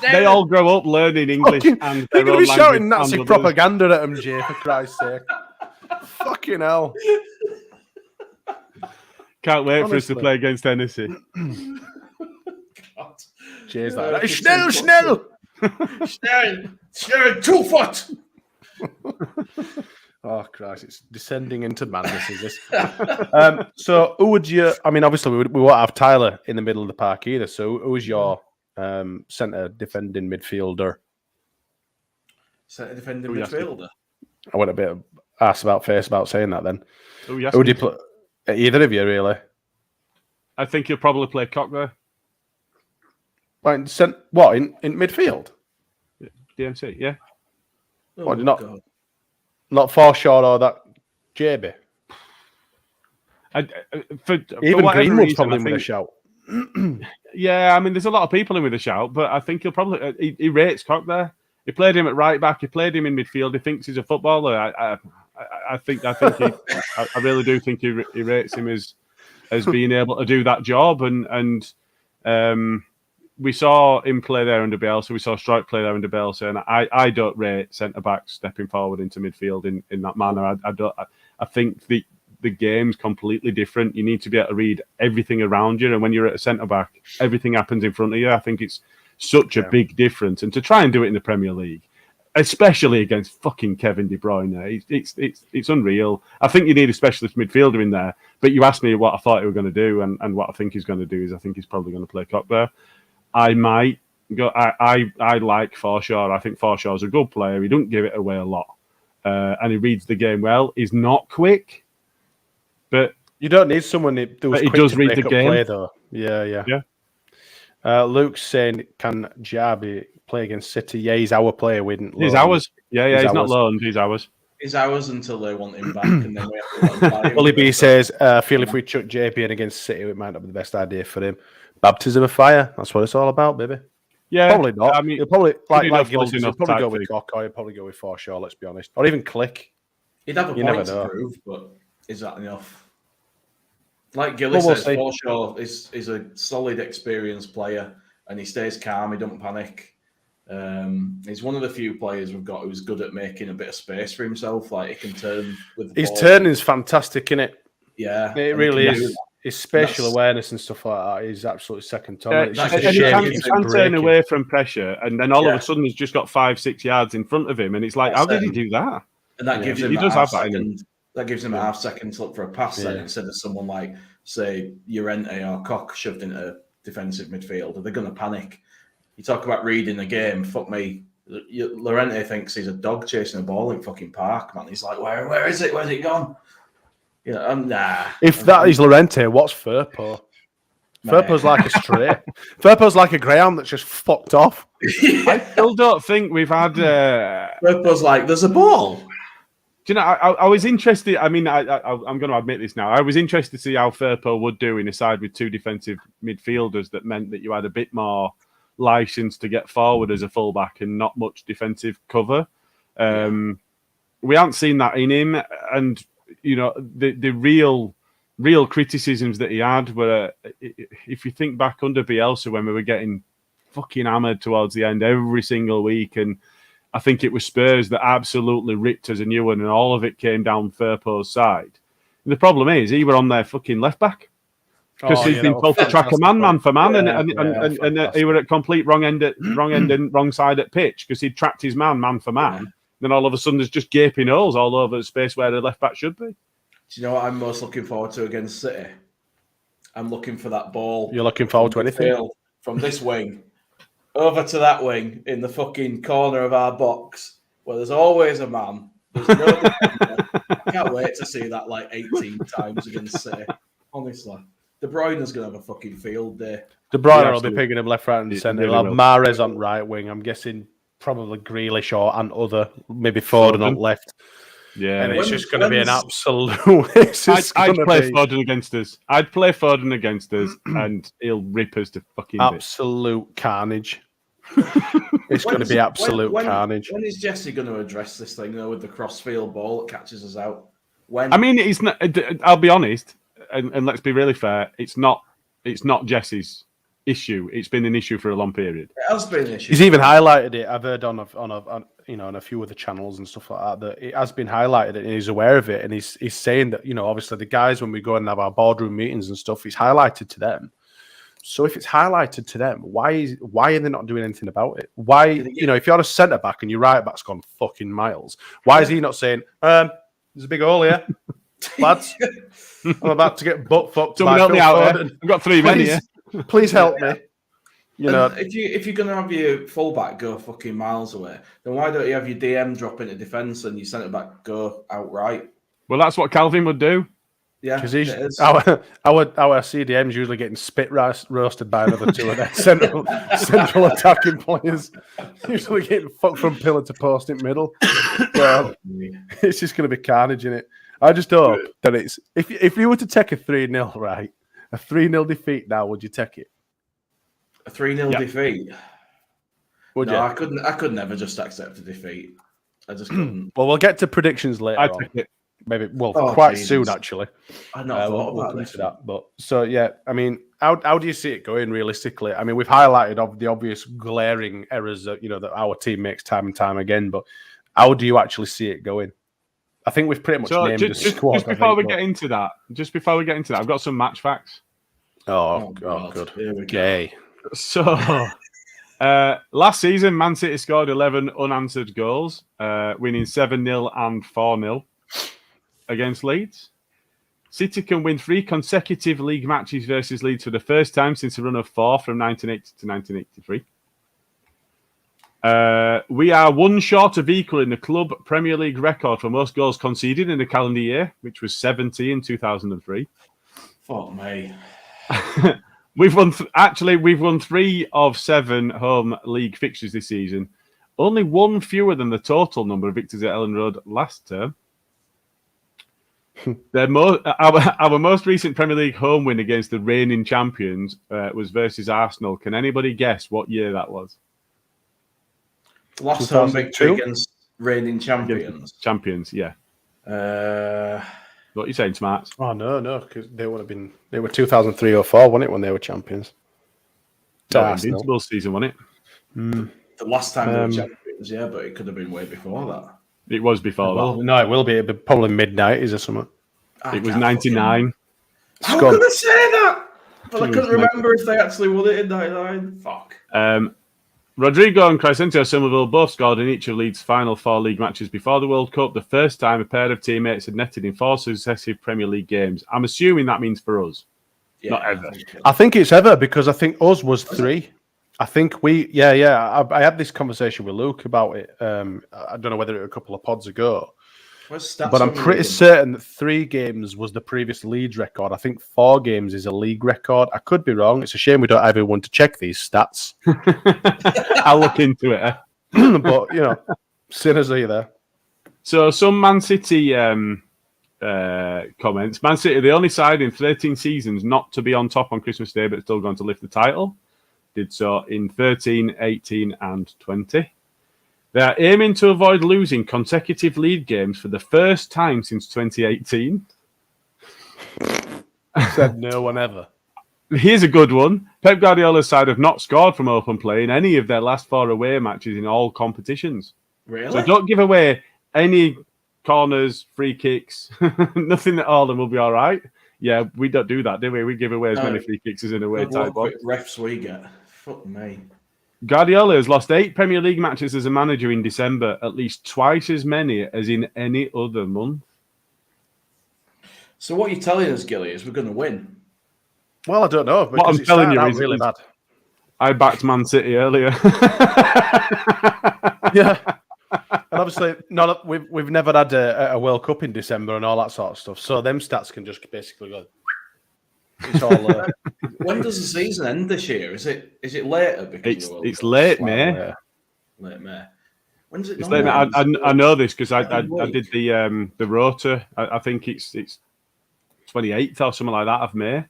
They all grow up learning English and they're going to be shouting Nazi propaganda at them, Jay, for Christ's sake. Fucking hell. Can't wait for us to play against Tennessee. God. Jay's like that. Schnell! Schnell, 2 foot! Oh, Christ, it's descending into madness, is this? So, who would you... I mean, obviously, we won't have Tyler in the middle of the park either, so who was your... centre defending midfielder. Centre defending midfielder. I went a bit ass about face about saying that. Then who do you play? Either of you, really? I think you'll probably play Cock there. What in midfield? DMC, yeah. What, not Forshaw or that JB? Even Greenwood's probably with a shout. Yeah, I mean, there's a lot of people in with a shout, but I think he'll probably he rates Cock there. He played him at right back. He played him in midfield. He thinks he's a footballer. I really do think he rates him as being able to do that job. And we saw him play there under Bielsa. We saw Strike play there under Bielsa. And I don't rate centre backs stepping forward into midfield in that manner. I think the game's completely different. You need to be able to read everything around you. And when you're at a centre-back, everything happens in front of you. I think it's such a big difference. And to try and do it in the Premier League, especially against fucking Kevin De Bruyne, it's unreal. I think you need a specialist midfielder in there. But you asked me what I thought he was going to do, and what I think he's going to do is I think he's probably going to play Cock there. I might go... I like Forshaw. I think Forshaw's a good player. He doesn't give it away a lot. And he reads the game well. He's not quick. But you don't need someone who does read the game. Play, though. Yeah. Luke's saying, can Jarby play against City? Yeah, he's our player. He's ours. Yeah, he's not loaned. He's ours. He's ours until they want him back, and then we have to buy him. Ollie B says, I feel if we chuck JP in against City, it might not be the best idea for him. Baptism of fire. That's what it's all about, baby. Yeah, probably not. I mean, he'll probably like Gilly, he'll probably go with Cock, or he'll probably go with Forshaw. Let's be honest, or even Click. He'd have a point to prove, but is that enough? Like Gilly says, Forshaw is a solid, experienced player, and he stays calm. He don't panic. He's one of the few players we've got who's good at making a bit of space for himself. Like he can turn with the his ball. Turning's fantastic, isn't it? Yeah, it really is. His spatial awareness and stuff like that is absolutely second to none. He can turn away from pressure, and then all of a sudden he's just got 5-6 yards in front of him, and it's like, how did he do that? And that gives him that gives him a half second to look for a pass then, instead of someone like, say, Llorente or Cock shoved into defensive midfield. They're going to panic. You talk about reading the game. Fuck me. Llorente thinks he's a dog chasing a ball in fucking park, man. He's like, where is it? Where's it gone? Yeah, nah. If that is Llorente, what's Firpo? Firpo's like a stray. Firpo's like a greyhound that's just fucked off. I still don't think we've had. Firpo's like, there's a ball. Do you know? I was interested. I mean, I'm going to admit this now. I was interested to see how Firpo would do in a side with two defensive midfielders. That meant that you had a bit more license to get forward as a fullback and not much defensive cover. We haven't seen that in him, and you know the real criticisms that he had were, if you think back under Bielsa when we were getting fucking hammered towards the end every single week, and I think it was Spurs that absolutely ripped us a new one, and all of it came down Firpo's side. And the problem is he were on their fucking left back. Because he's been told to track a man for man, and he were at complete wrong end and wrong side at pitch because he'd tracked his man for man. Yeah. Then all of a sudden there's just gaping holes all over the space where the left back should be. Do you know what I'm most looking forward to against City? I'm looking for that ball. You're looking forward to anything? From this wing over to that wing in the fucking corner of our box where there's always a man. There's no defender. I can't wait to see that like 18 times against City. Honestly. De Bruyne's going to have a fucking field day. De Bruyne will be picking him left, right, and centre. He'll have Mahrez on right wing. I'm guessing probably Grealish and other, maybe Foden on left. Yeah, and it's just going to be an absolute. I'd play Foden against us. I'd play Foden against us, and he'll rip us to fucking absolute carnage. It's going to be absolute carnage. When is Jesse going to address this thing though with the crossfield ball that catches us out? When? I mean, it's not. I'll be honest. And let's be really fair, it's not Jesse's issue. It's been an issue for a long period. It has been an issue. He's even highlighted it. I've heard on a few other channels and stuff like that it has been highlighted and he's aware of it. And he's saying that, you know, obviously the guys, when we go and have our boardroom meetings and stuff, it's highlighted to them. So if it's highlighted to them, why are they not doing anything about it? Why, you know, if you're a centre back and your right back's gone fucking miles, why is he not saying, there's a big hole here, lads? I'm about to get butt fucked. Someone help me out. I've got 3 men here. Please help me. You know, if you're gonna have your fullback go fucking miles away, then why don't you have your DM drop into defence and your centre back go outright? Well, that's what Calvin would do. Yeah, because our CDM's usually getting spit roasted by another two of their central attacking players. Usually getting fucked from pillar to post in middle. Well, it's just going to be carnage in it. I just hope that it's if you were to take a 3-0, right, a 3-0 defeat now, would you take it? A 3-0 defeat? Would you? I could never just accept a defeat. I just couldn't. Well, we'll get to predictions later on. Take it. Maybe quite soon actually. I not thought about this. That, but so yeah, I mean, how do you see it going realistically? I mean, we've highlighted the obvious glaring errors that that our team makes time and time again, but how do you actually see it going? I think we've pretty much named the squad. Just before we get into that, I've got some match facts. Oh good. Here we go. Okay. So, last season, Man City scored 11 unanswered goals, winning 7-0 and 4-0 against Leeds. City can win 3 consecutive league matches versus Leeds for the first time since a run of 4 from 1980 to 1983. We are 1 short of equaling the club Premier League record for most goals conceded in a calendar year, which was 70 in 2003. Fuck me. We've won 3 of 7 home league fixtures this season, only one fewer than the total number of victories at Elland Road last term. Our most recent Premier League home win against the reigning champions was versus Arsenal. Can anybody guess what year that was? Last home victory against reigning champions. Champions, yeah. What are you saying, Smarts? Oh no, because they would have been. They were 2003 or 4, wasn't it, when they were champions? Invincible season, wasn't it? The last time they were champions, yeah, but it could have been way before that. It was before that. No, it will be. It'll be probably mid-90s or something. It was 99. How could I say that? But I couldn't remember if they actually won it in 99. Fuck. Rodrigo and Crescencio Somerville both scored in each of Leeds' final 4 league matches before the World Cup, the first time a pair of teammates had netted in 4 successive Premier League games. I'm assuming that means for us. Yeah, not ever. I think it's ever, because I think us was 3. I think I had this conversation with Luke about it. I don't know whether it was a couple of pods ago. But I'm pretty certain that 3 games was the previous Leeds record. I think 4 games is a league record. I could be wrong. It's a shame we don't have anyone to check these stats. I'll look into it. But, sinners are there. So some Man City comments. Man City, the only side in 13 seasons not to be on top on Christmas Day but still going to lift the title. Did so in 13, 18 and 20. They are aiming to avoid losing consecutive league games for the first time since 2018. Said no one ever. Here's a good one. Pep Guardiola's side have not scored from open play in any of their last 4 away matches in all competitions. Really? So don't give away any corners, free kicks, nothing at all, and we'll be all right. Yeah, we don't do that, do we? We give away as many free kicks as in away type box. Refs we get. Fuck me. Guardiola has lost 8 Premier League matches as a manager in December, at least twice as many as in any other month. So what you're telling us, Gilly, is we're going to win? Well, I don't know. What I'm telling you is really bad. I backed Man City earlier. Yeah. And obviously, we've never had a World Cup in December and all that sort of stuff. So them stats can just basically go. It's all. When does the season end this year? Is it later? Because it's late May. Late May. When's it? It's late May. I know this because I did the rota. I think it's 28th or something like that of May.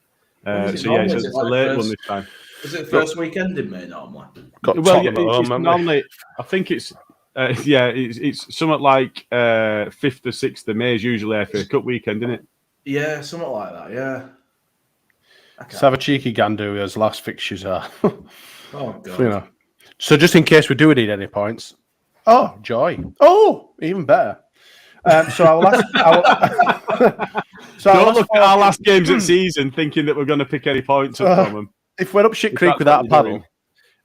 It's a late one this time. Is it the first weekend in May normally? Normally, I think it's. It's something like 5th or 6th of May is usually FA Cup weekend, isn't it? Yeah, something like that, yeah. Let's have a cheeky gander as last fixtures are. Oh, God. So just in case we do need any points. Oh, joy. Oh, even better. So our last... Don't look at our last games of season thinking that we're going to pick any points up from them. If we're up shit creek without a paddle,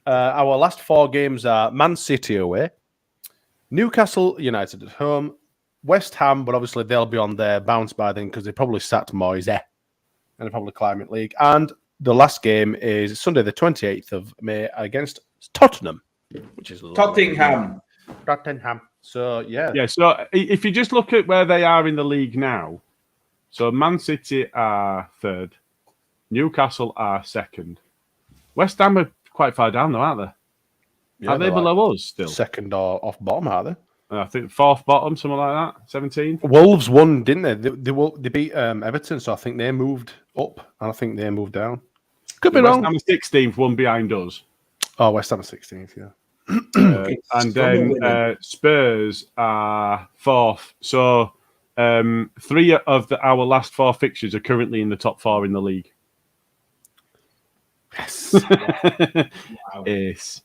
our last 4 games are Man City away, Newcastle United at home, West Ham, but obviously they'll be on their bounce by then because they probably sacked Moyes and the probably Climate League. And the last game is Sunday, the 28th of May against Tottenham, which is Tottenham. So, yeah. Yeah, so if you just look at where they are in the league now, so Man City are 3rd, Newcastle are 2nd. West Ham are quite far down, though, aren't they? Yeah, are they below us still? 2nd or off bottom, are they? I think 4th bottom, something like that. 17. Wolves won, didn't they? They beat Everton, so I think they moved up, and I think they moved down. Could be wrong. West Ham 16th, one behind us. Oh, West Ham 16th, yeah. And then Spurs are 4th. So 3 of our last 4 fixtures are currently in the top 4 in the league. Yes. Wow. Yes.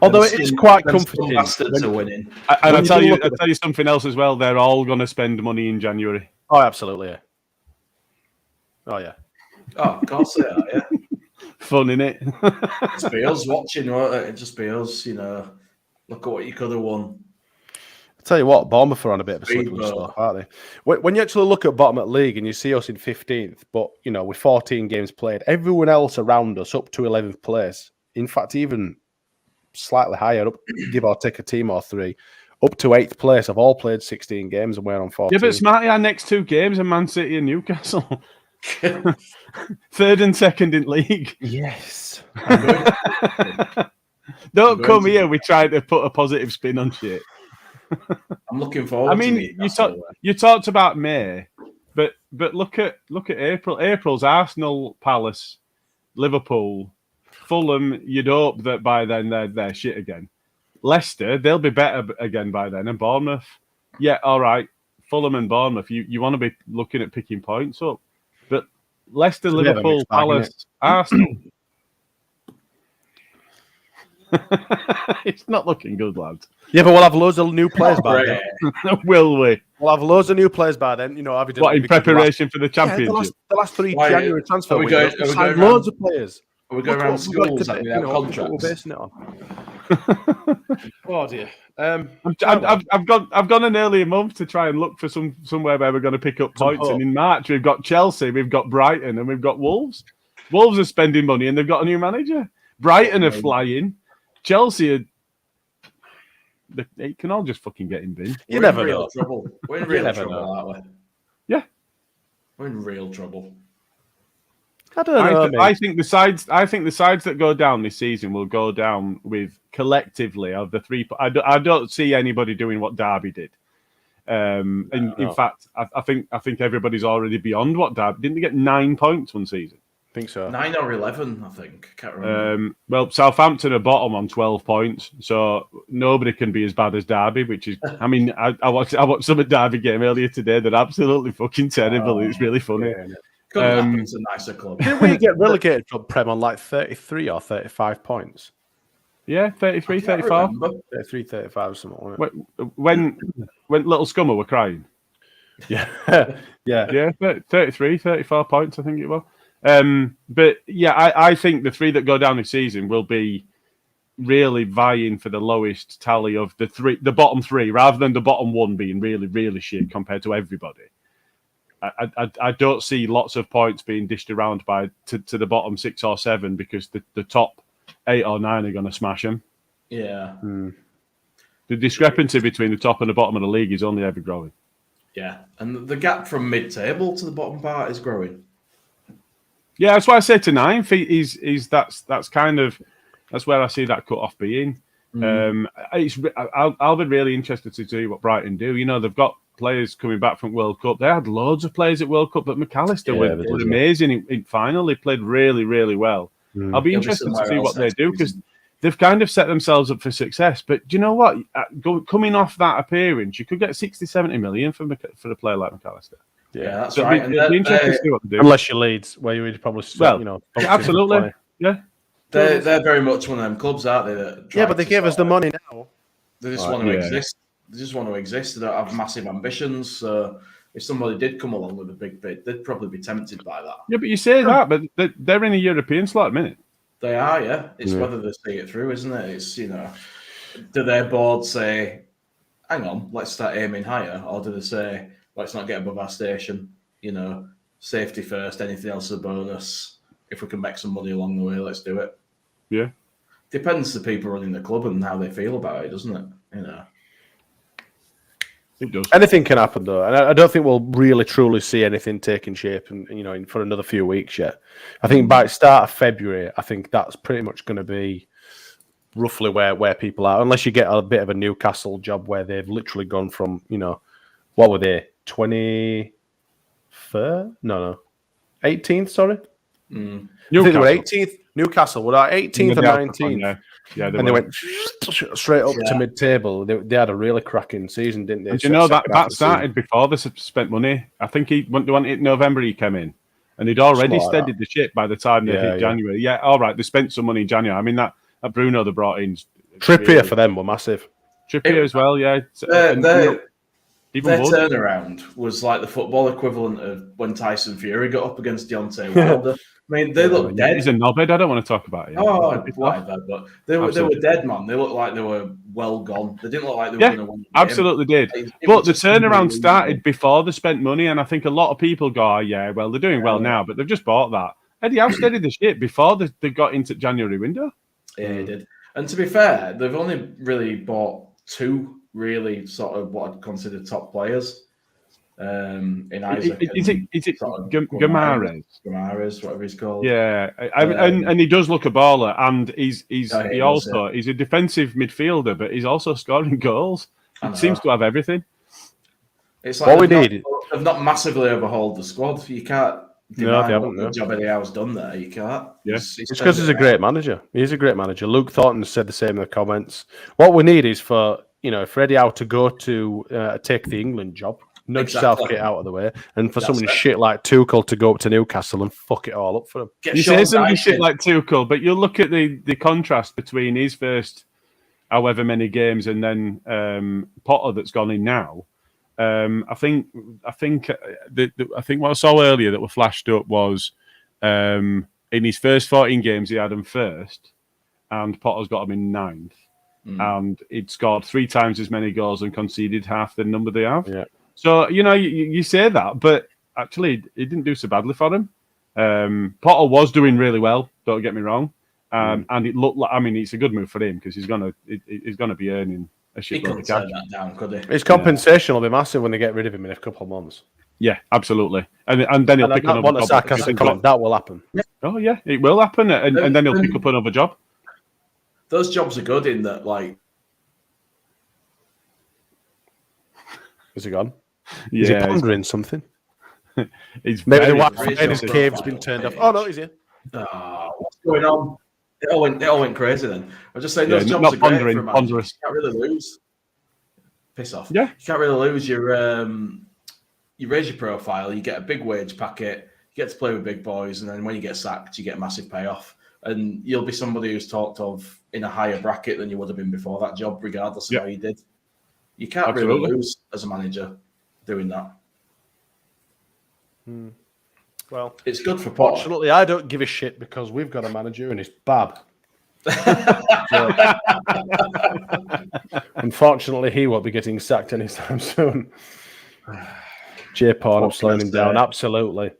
Although it is quite comforting. Bastards are winning. And I'll tell you something else as well. They're all going to spend money in January. Oh, absolutely. Yeah. Oh, yeah. Oh, of course they are, yeah. Fun, innit? Just be us watching, won't it? It'd just be us, look at what you could have won. I'll tell you what, Bournemouth are on a bit of a slippery slope, aren't they? When you actually look at bottom at league and you see us in 15th, but, with 14 games played, everyone else around us up to 11th place, in fact, even slightly higher, up, give or take a team or 3, up to 8th place, have all played 16 games and we're on 14. Yeah, but Smarty, our next 2 games are Man City and Newcastle. 3rd and 2nd in league. Yes. Don't come here. We try to put a positive spin on shit. I'm looking forward. I mean, you talked about May, but look at April. April's Arsenal, Palace, Liverpool, Fulham. You'd hope that by then they're shit again. Leicester, they'll be better again by then, and Bournemouth. Yeah, all right. Fulham and Bournemouth. You want to be looking at picking points up, but Leicester, Liverpool, Palace, Arsenal. It's not looking good, lads. Yeah, but we'll have loads of new players by then. Will we? We'll have loads of new players by then. You know, what, in preparation for the championship? The last 3 January transfer windows. Loads of players. Are we going around schools that we have contracts? We're basing it on. Oh dear. I've gone an earlier month to try and look for somewhere where we're going to pick up points. And in March we've got Chelsea, we've got Brighton, and we've got Wolves. Wolves are spending money and they've got a new manager. Brighton are flying. Chelsea they can all just fucking get in bin. You never know. We're in real trouble, aren't we? Yeah. We're in real trouble. I don't know. I think the sides that go down this season will go down with collectively of the 3. I don't see anybody doing what Derby did. In fact, I think everybody's already beyond what Derby didn't. They get 9 points one season? I think so. 9 or 11, I think. Can't remember. Well, Southampton are bottom on 12 points, so nobody can be as bad as Derby. Which is, I mean, I watched some of Derby game earlier today. They're absolutely fucking terrible. It's really funny. Yeah. It's a nicer club. Didn't we get relegated from Prem on like 33 or 35 points? Yeah, 33, 35. 33, 35 or something. When Little Scummer were crying. Yeah. Yeah, 33, 34 points, I think it was. But yeah, I think the 3 that go down this season will be really vying for the lowest tally of the bottom 3, rather than the bottom 1 being really, really shit compared to everybody. I don't see lots of points being dished around to the bottom 6 or 7 because the top 8 or 9 are going to smash them. Yeah. The discrepancy between the top and the bottom of the league is only ever growing. Yeah, and the gap from mid-table to the bottom part is growing. Yeah, that's why I say to 9th is that's kind of that's where I see that cut off being. I'll be really interested to see what Brighton do. You know, they've got players coming back from World Cup. They had loads of players at World Cup, but McAllister was amazing in final. He played really, really well. I'll be interested to see what they do because they've kind of set themselves up for success. But do you know what? Coming off that appearance, you could get 60, 70 million for a player like McAllister. Yeah, that's right. It'd be interesting to see what they do. Unless you're Leeds, where you would probably, absolutely. Yeah. They're very much one of them clubs, aren't they? But they give us the money now. They just want to exist. They just want to exist. They don't have massive ambitions. So if somebody did come along with a big bid, they'd probably be tempted by that. Yeah, but you say that, but they're in a European slot at the minute. They are, yeah. It's whether they see it through, isn't it? It's, do their board say, hang on, let's start aiming higher? Or do they say, let's not get above our station, safety first, anything else is a bonus. If we can make some money along the way, let's do it. Yeah. Depends the people running the club and how they feel about it, doesn't it? It does. Anything can happen, though. And I don't think we'll really, truly see anything taking shape for another few weeks yet. I think by the start of February, I think that's pretty much going to be roughly where people are, unless you get a bit of a Newcastle job where they've literally gone from, what were they, 23rd? No, 18th, sorry? Newcastle. I think they were 18th. Newcastle were 18th and 19th. Yeah, they went straight up to mid-table. They had a really cracking season, didn't they? And that started before they spent money. I think November he came in, and he'd already steadied the ship by the time they hit January. Yeah, all right, they spent some money in January. I mean, that Bruno they brought in. Trippier really, for them were massive. Trippier as well, yeah. Their turnaround was like the football equivalent of when Tyson Fury got up against Deontay Wilder. I mean, they look dead. He's a knobhead. I don't want to talk about it. Oh, whatever. But they were dead, man. They looked like they were well gone. They didn't look like they were going to win the game. Absolutely did. But the turnaround started before they spent money, and I think a lot of people go, they're doing well now, but they've just bought that. Eddie Howe steadied the ship before they got into January window. Yeah, he did. And to be fair, they've only really bought 2 really sort of what I'd consider top players. in Isaac. Is it Gamares? Whatever he's called. Yeah, and he does look a baller, and he's a defensive midfielder, but he's also scoring goals. He seems to have everything. It's like they've not massively overhauled the squad. You can't deny what the job Eddie Howe's done there. You can't. Yes, it's because he's a great manager. He's a great manager. Luke Thornton said the same in the comments. What we need is for Eddie Howe to go to take the England job, nudge Southgate out of the way, and for someone shit like Tuchel to go up to Newcastle and fuck it all up for him. You say something shit like Tuchel, but you look at the contrast between his first however many games and then Potter that's gone in now. I think what I saw earlier that were flashed up was in his first 14 games he had them first, and Potter's got them in 9th, and he'd scored 3 times as many goals and conceded half the number they have. Yeah. So you say that, but actually it didn't do so badly for him. Potter was doing really well. Don't get me wrong, and it looked like it's a good move for him because he's gonna be earning. He couldn't turn that down, could he? His compensation will be massive when they get rid of him in a couple of months. Yeah, absolutely. And then he'll pick up another job. That will happen. Oh, yeah, it will happen. And then he'll pick up another job. Those jobs are good in that, like... Is he gone? Yeah, is he pondering something? Maybe the Wi-Fi in his cave's been turned off. Oh, no, he's here. What's going on? It all went crazy then. I was just saying, those jobs are great for a manager. You can't really lose. Piss off. Yeah. You can't really lose your... you raise your profile, you get a big wage packet, you get to play with big boys, and then when you get sacked, you get a massive payoff. And you'll be somebody who's talked of in a higher bracket than you would have been before that job, regardless of how you did. You can't really lose as a manager doing that. Well, it's good for Potter. Fortunately, I don't give a shit because we've got a manager and it's Bab. Unfortunately, he won't be getting sacked anytime soon. Jay Porn slowing him down. Absolutely.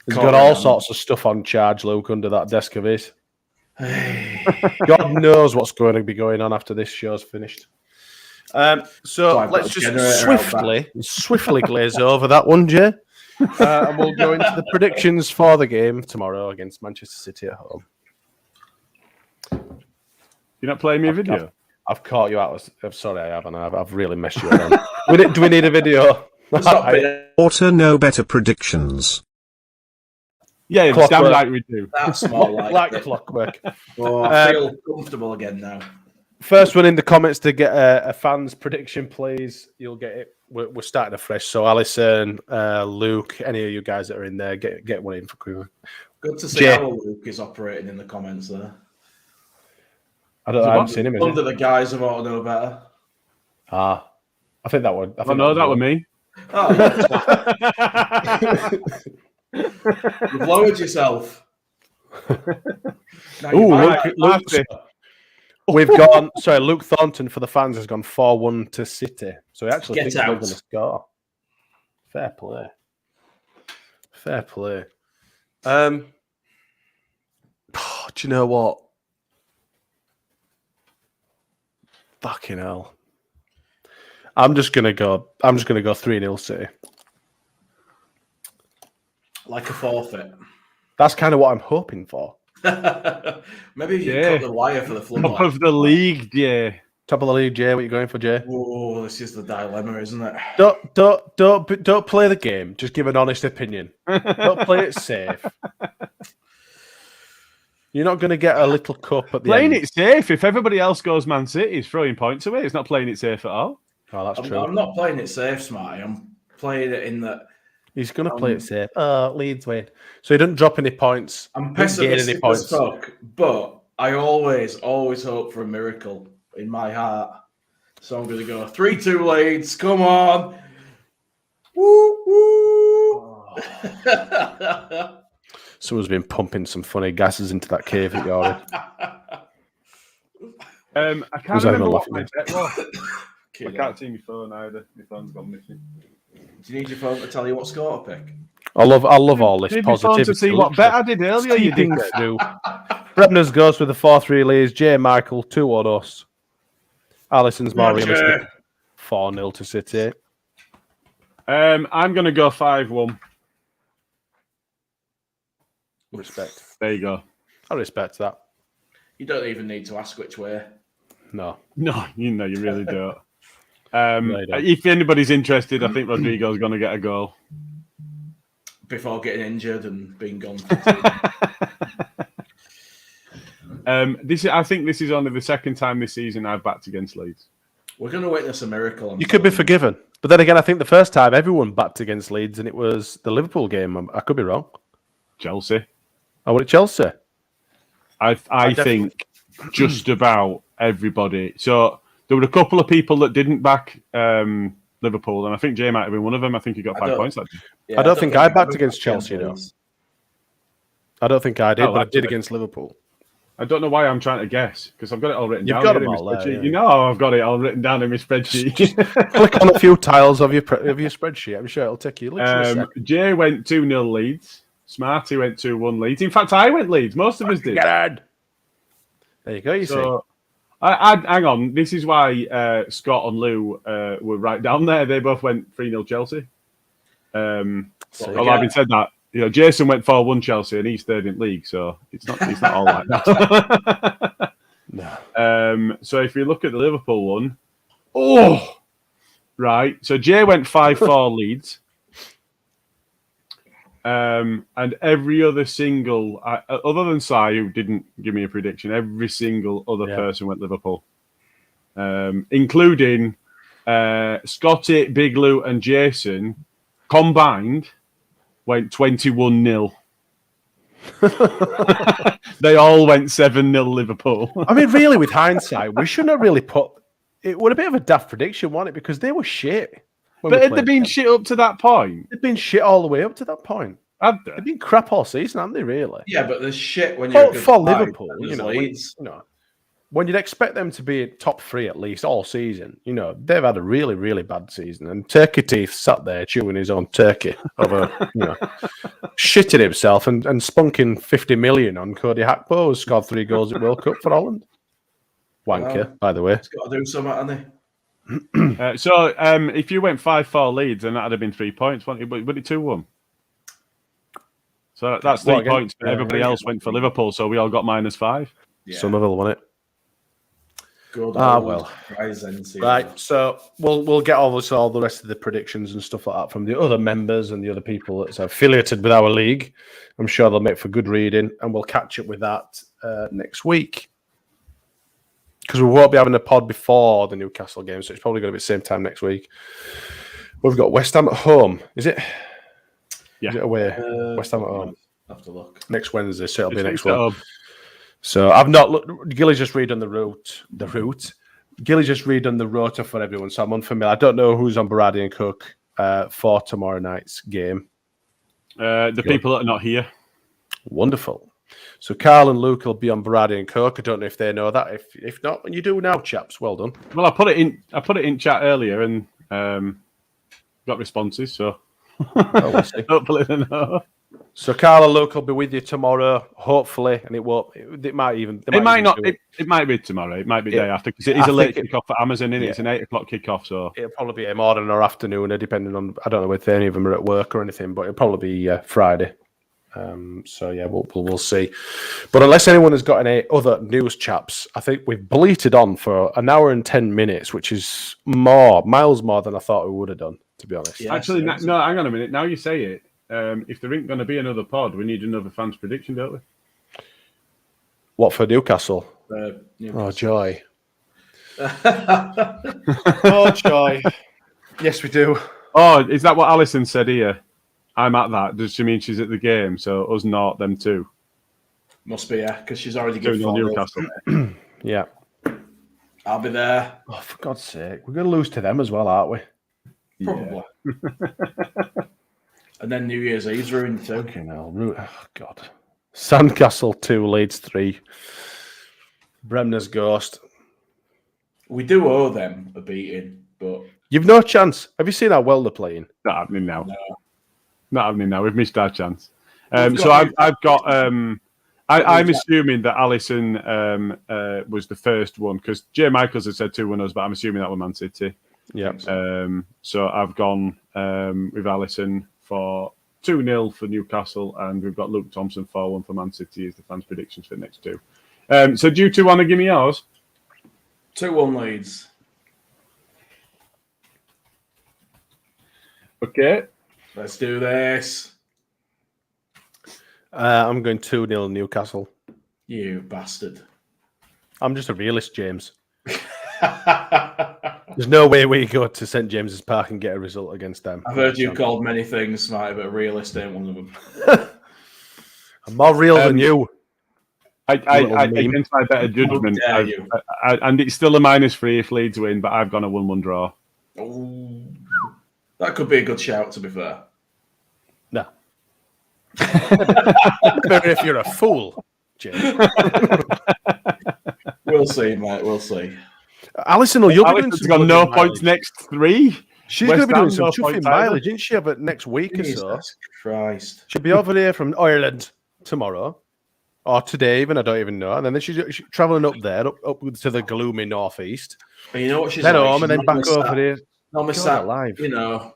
He's got all sorts of stuff on charge, Luke, under that desk of his. God knows what's going to be going on after this show's finished. So let's just swiftly glaze over that one, Jay. And we'll go into the predictions for the game tomorrow against Manchester City at home. You're not playing me a video? I've caught you out. I'm sorry, I haven't. I've really messed you around. Do we need a video? Auto know better predictions. Yeah, damn right we do. That's more like clockwork. I feel comfortable again now. First one in the comments to get a fan's prediction, please. You'll get it. We're starting afresh. So Alison, Luke, any of you guys that are in there, get one in for quick. Good to see how Luke is operating in the comments there. I haven't seen him. Under the guise of Auto Know Better. I think that would. That was me. Oh, yeah. You've lowered yourself. We've gone. Sorry, Luke Thornton for the fans has gone 4-1 to City. So he actually thinks they're going to score. Fair play. Do you know what? Fucking hell. I'm just gonna go 3-0 City. Like a forfeit. That's kind of what I'm hoping for. Maybe you cut the wire for the floodlight. Top of the league, Jay. Top of the league, Jay. What are you going for, Jay? Oh, this is the dilemma, isn't it? Don't play the game. Just give an honest opinion. Don't play it safe. You're not going to get a little cup at the playing end. It safe. If everybody else goes Man City, he's throwing points away. It's not playing it safe at all. Oh, that's true. I'm not playing it safe, Smarty. I'm playing it in that. He's going to play it safe. Leeds win. So he doesn't drop any points. I'm pessimistic as fuck, but I always hope for a miracle in my heart. So I'm going to go 3-2 Leeds. Come on. Woo, woo. Someone's been pumping some funny gases into that cave that you're in. I can't remember what my bet was. I can't see my phone either. My phone's gone missing. Do you need your phone to tell you what score to pick? I love all this positivity. To see what bet I did earlier. You didn't do. Brebner's goes with the 4-3 Leeds. Jay Michael 2-1 us. Alison's more realistic. 4-0 to City. I'm going to go 5-1. Respect. There you go. I respect that. You don't even need to ask which way. No, you really don't. No, you don't. If anybody's interested, I think Rodrigo's going to get a goal before getting injured and being gone. I think this is only the second time this season I've backed against Leeds. We're going to witness a miracle. You could be forgiven. But then again, I think the first time everyone backed against Leeds, and it was the Liverpool game. I could be wrong. Chelsea. Oh, was it Chelsea? I think just about everybody. So there were a couple of people that didn't back Liverpool, and I think Jay might have been one of them. I think he got 5 points that day. Yeah, I don't think I backed against Chelsea, though. I don't think I did, but I did against Liverpool. I don't know why I'm trying to guess, because I've got it all written down. You've got them all there, yeah. You know I've got it all written down in my spreadsheet. Click on a few tiles of your spreadsheet. I'm sure it'll take you literally a second. Jay went 2-0 Leeds. Smarty went 2-1 Leeds. In fact, I went Leeds. Most of us did. There you go, you see. Hang on. This is why Scott and Lou were right down there. They both went 3-0 Chelsea. Having said that, Jason went 4-1 Chelsea and he's third in league, so it's not all like that. No. So if you look at the Liverpool one, right. So Jay went 5-4 Leeds. And every other single, other than Si, who didn't give me a prediction, every single other person went Liverpool, including Scotty, Big Lou, and Jason combined went 21-0. They all went 7-0 Liverpool. I mean, really, with hindsight, we shouldn't have really put. It was a bit of a daft prediction, wasn't it? Because they were shit. But had they been shit up to that point? They've been shit all the way up to that point. Have they? They've been crap all season, haven't they? Really? Yeah, but there's shit when you're for Liverpool. Leeds. When you'd expect them to be top 3 at least all season, they've had a really, really bad season. And Turkey Teeth sat there chewing his own turkey over, shitting himself and spunking 50 million on Cody Hakpo, who scored 3 goals at World Cup for Holland. Wanker, by the way. He's got to do something, hasn't he? So if you went 5-4 Leeds, then that'd have been 3 points. Would it 2-1? So that's 3 points. But everybody else went for Liverpool, so we all got -5. Yeah. Somerville won it. Good well. Right, so we'll get all the rest of the predictions and stuff like that from the other members and the other people that's affiliated with our league. I'm sure they'll make for good reading, and we'll catch up with that next week. Because we won't be having a pod before the Newcastle game, so it's probably going to be the same time next week. We've got West Ham at home. Is it? Yeah. Is it away? West Ham at home. Have to look. Next Wednesday, so it'll be next one. So I've not looked. Gilly's just redone the route. Gilly's just redone the rota for everyone, so I'm unfamiliar. I don't know who's on Baradi and Cook for tomorrow night's game. The people that are not here. Wonderful. So Carl and Luke will be on Baradi and Cook. I don't know if they know that. If not, and you do now, chaps. Well done. Well, I put it in chat earlier and got responses. So hopefully they know. So Carl and Luke will be with you tomorrow, hopefully, and it won't. It might even. It might not. It might be tomorrow. It might be day after because it is a late kickoff for Amazon. Isn't it? It's an 8 o'clock kickoff. So it'll probably be a morning or afternoon, depending on. I don't know if any of them are at work or anything, but it'll probably be Friday. So yeah, we'll see. But unless anyone has got any other news, chaps, I think we've bleated on for an hour and 10 minutes, which is miles more than I thought we would have done. To be honest. Yeah, actually, no. Hang on a minute. Now you say it. If there ain't going to be another pod, we need another fans prediction, don't we? What for Newcastle? Newcastle. Oh joy! Oh joy! Yes, we do. Oh, is that what Alison said here? I'm at that. Does she mean she's at the game? So us not, them too. Must be, yeah, because she's already given Newcastle. Yeah, I'll be there. Oh, for God's sake, we're going to lose to them as well, aren't we? Probably. Yeah. And then New Year's Eve's ruined too. Okay, now, oh God. Sandcastle 2, Leeds 3. Bremner's Ghost. We do owe them a beating, but you've no chance. Have you seen how well they're playing? Not happening now. No. Not happening now. We've missed our chance. So I've got. I'm assuming that Alison was the first one because Jay Michaels had said 2-1 us, but I'm assuming that was Man City. Yeah. So I've gone with Alisson for 2-0 for Newcastle, and we've got Luke Thompson 4-1 for Man City as the fans' predictions for the next two. So do you two want to give me yours? 2-1 Leeds. Okay. Let's do this. I'm going 2-0 Newcastle. You bastard. I'm just a realist, James. There's no way we go to St James's Park and get a result against them. I've heard you called many things, Smarty, but realist ain't one of them. I'm more real than you. Against my better judgment, and it's still a -3 if Leeds win, but I've gone a 1-1 draw. Oh, that could be a good shout, to be fair. No. Maybe if you're a fool, James. We'll see, mate. We'll see. Alison, you'll be doing some got no points next 3. She's going to be doing some chuffing mileage, isn't she? But next week Jesus or so. Christ. She'll be over there from Ireland tomorrow. Or today, even, I don't even know. And then she's travelling up there, up to the gloomy northeast. And you know what she's then like? home and then back over here. Not miss that live. You know,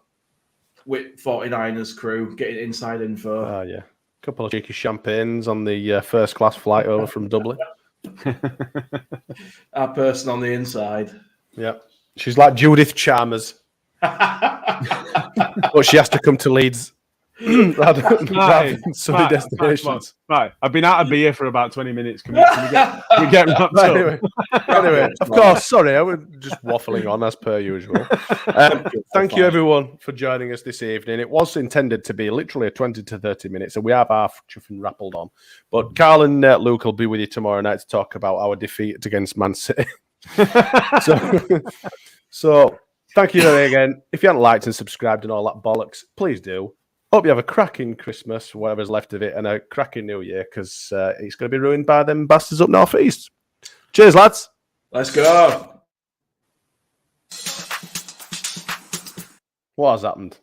with 49ers crew, getting inside info. Oh, yeah. A couple of cheeky champagnes on the first class flight over from Dublin. Our person on the inside. Yeah. She's like Judith Chalmers. But she has to come to Leeds. Sunny destinations. Right, I've been out of beer for about 20 minutes. Can we get wrapped up? Anyway, of course, sorry, I was just waffling on as per usual. Thank you, everyone, for joining us this evening. It was intended to be literally a 20 to 30 minutes, and we have half chuffing rappled on. But Carl and Luke will be with you tomorrow night to talk about our defeat against Man City. So thank you again. If you haven't liked and subscribed and all that bollocks, please do. Hope you have a cracking Christmas, whatever's left of it, and a cracking New Year, because it's going to be ruined by them bastards up north east. Cheers, lads. Let's go. What has happened?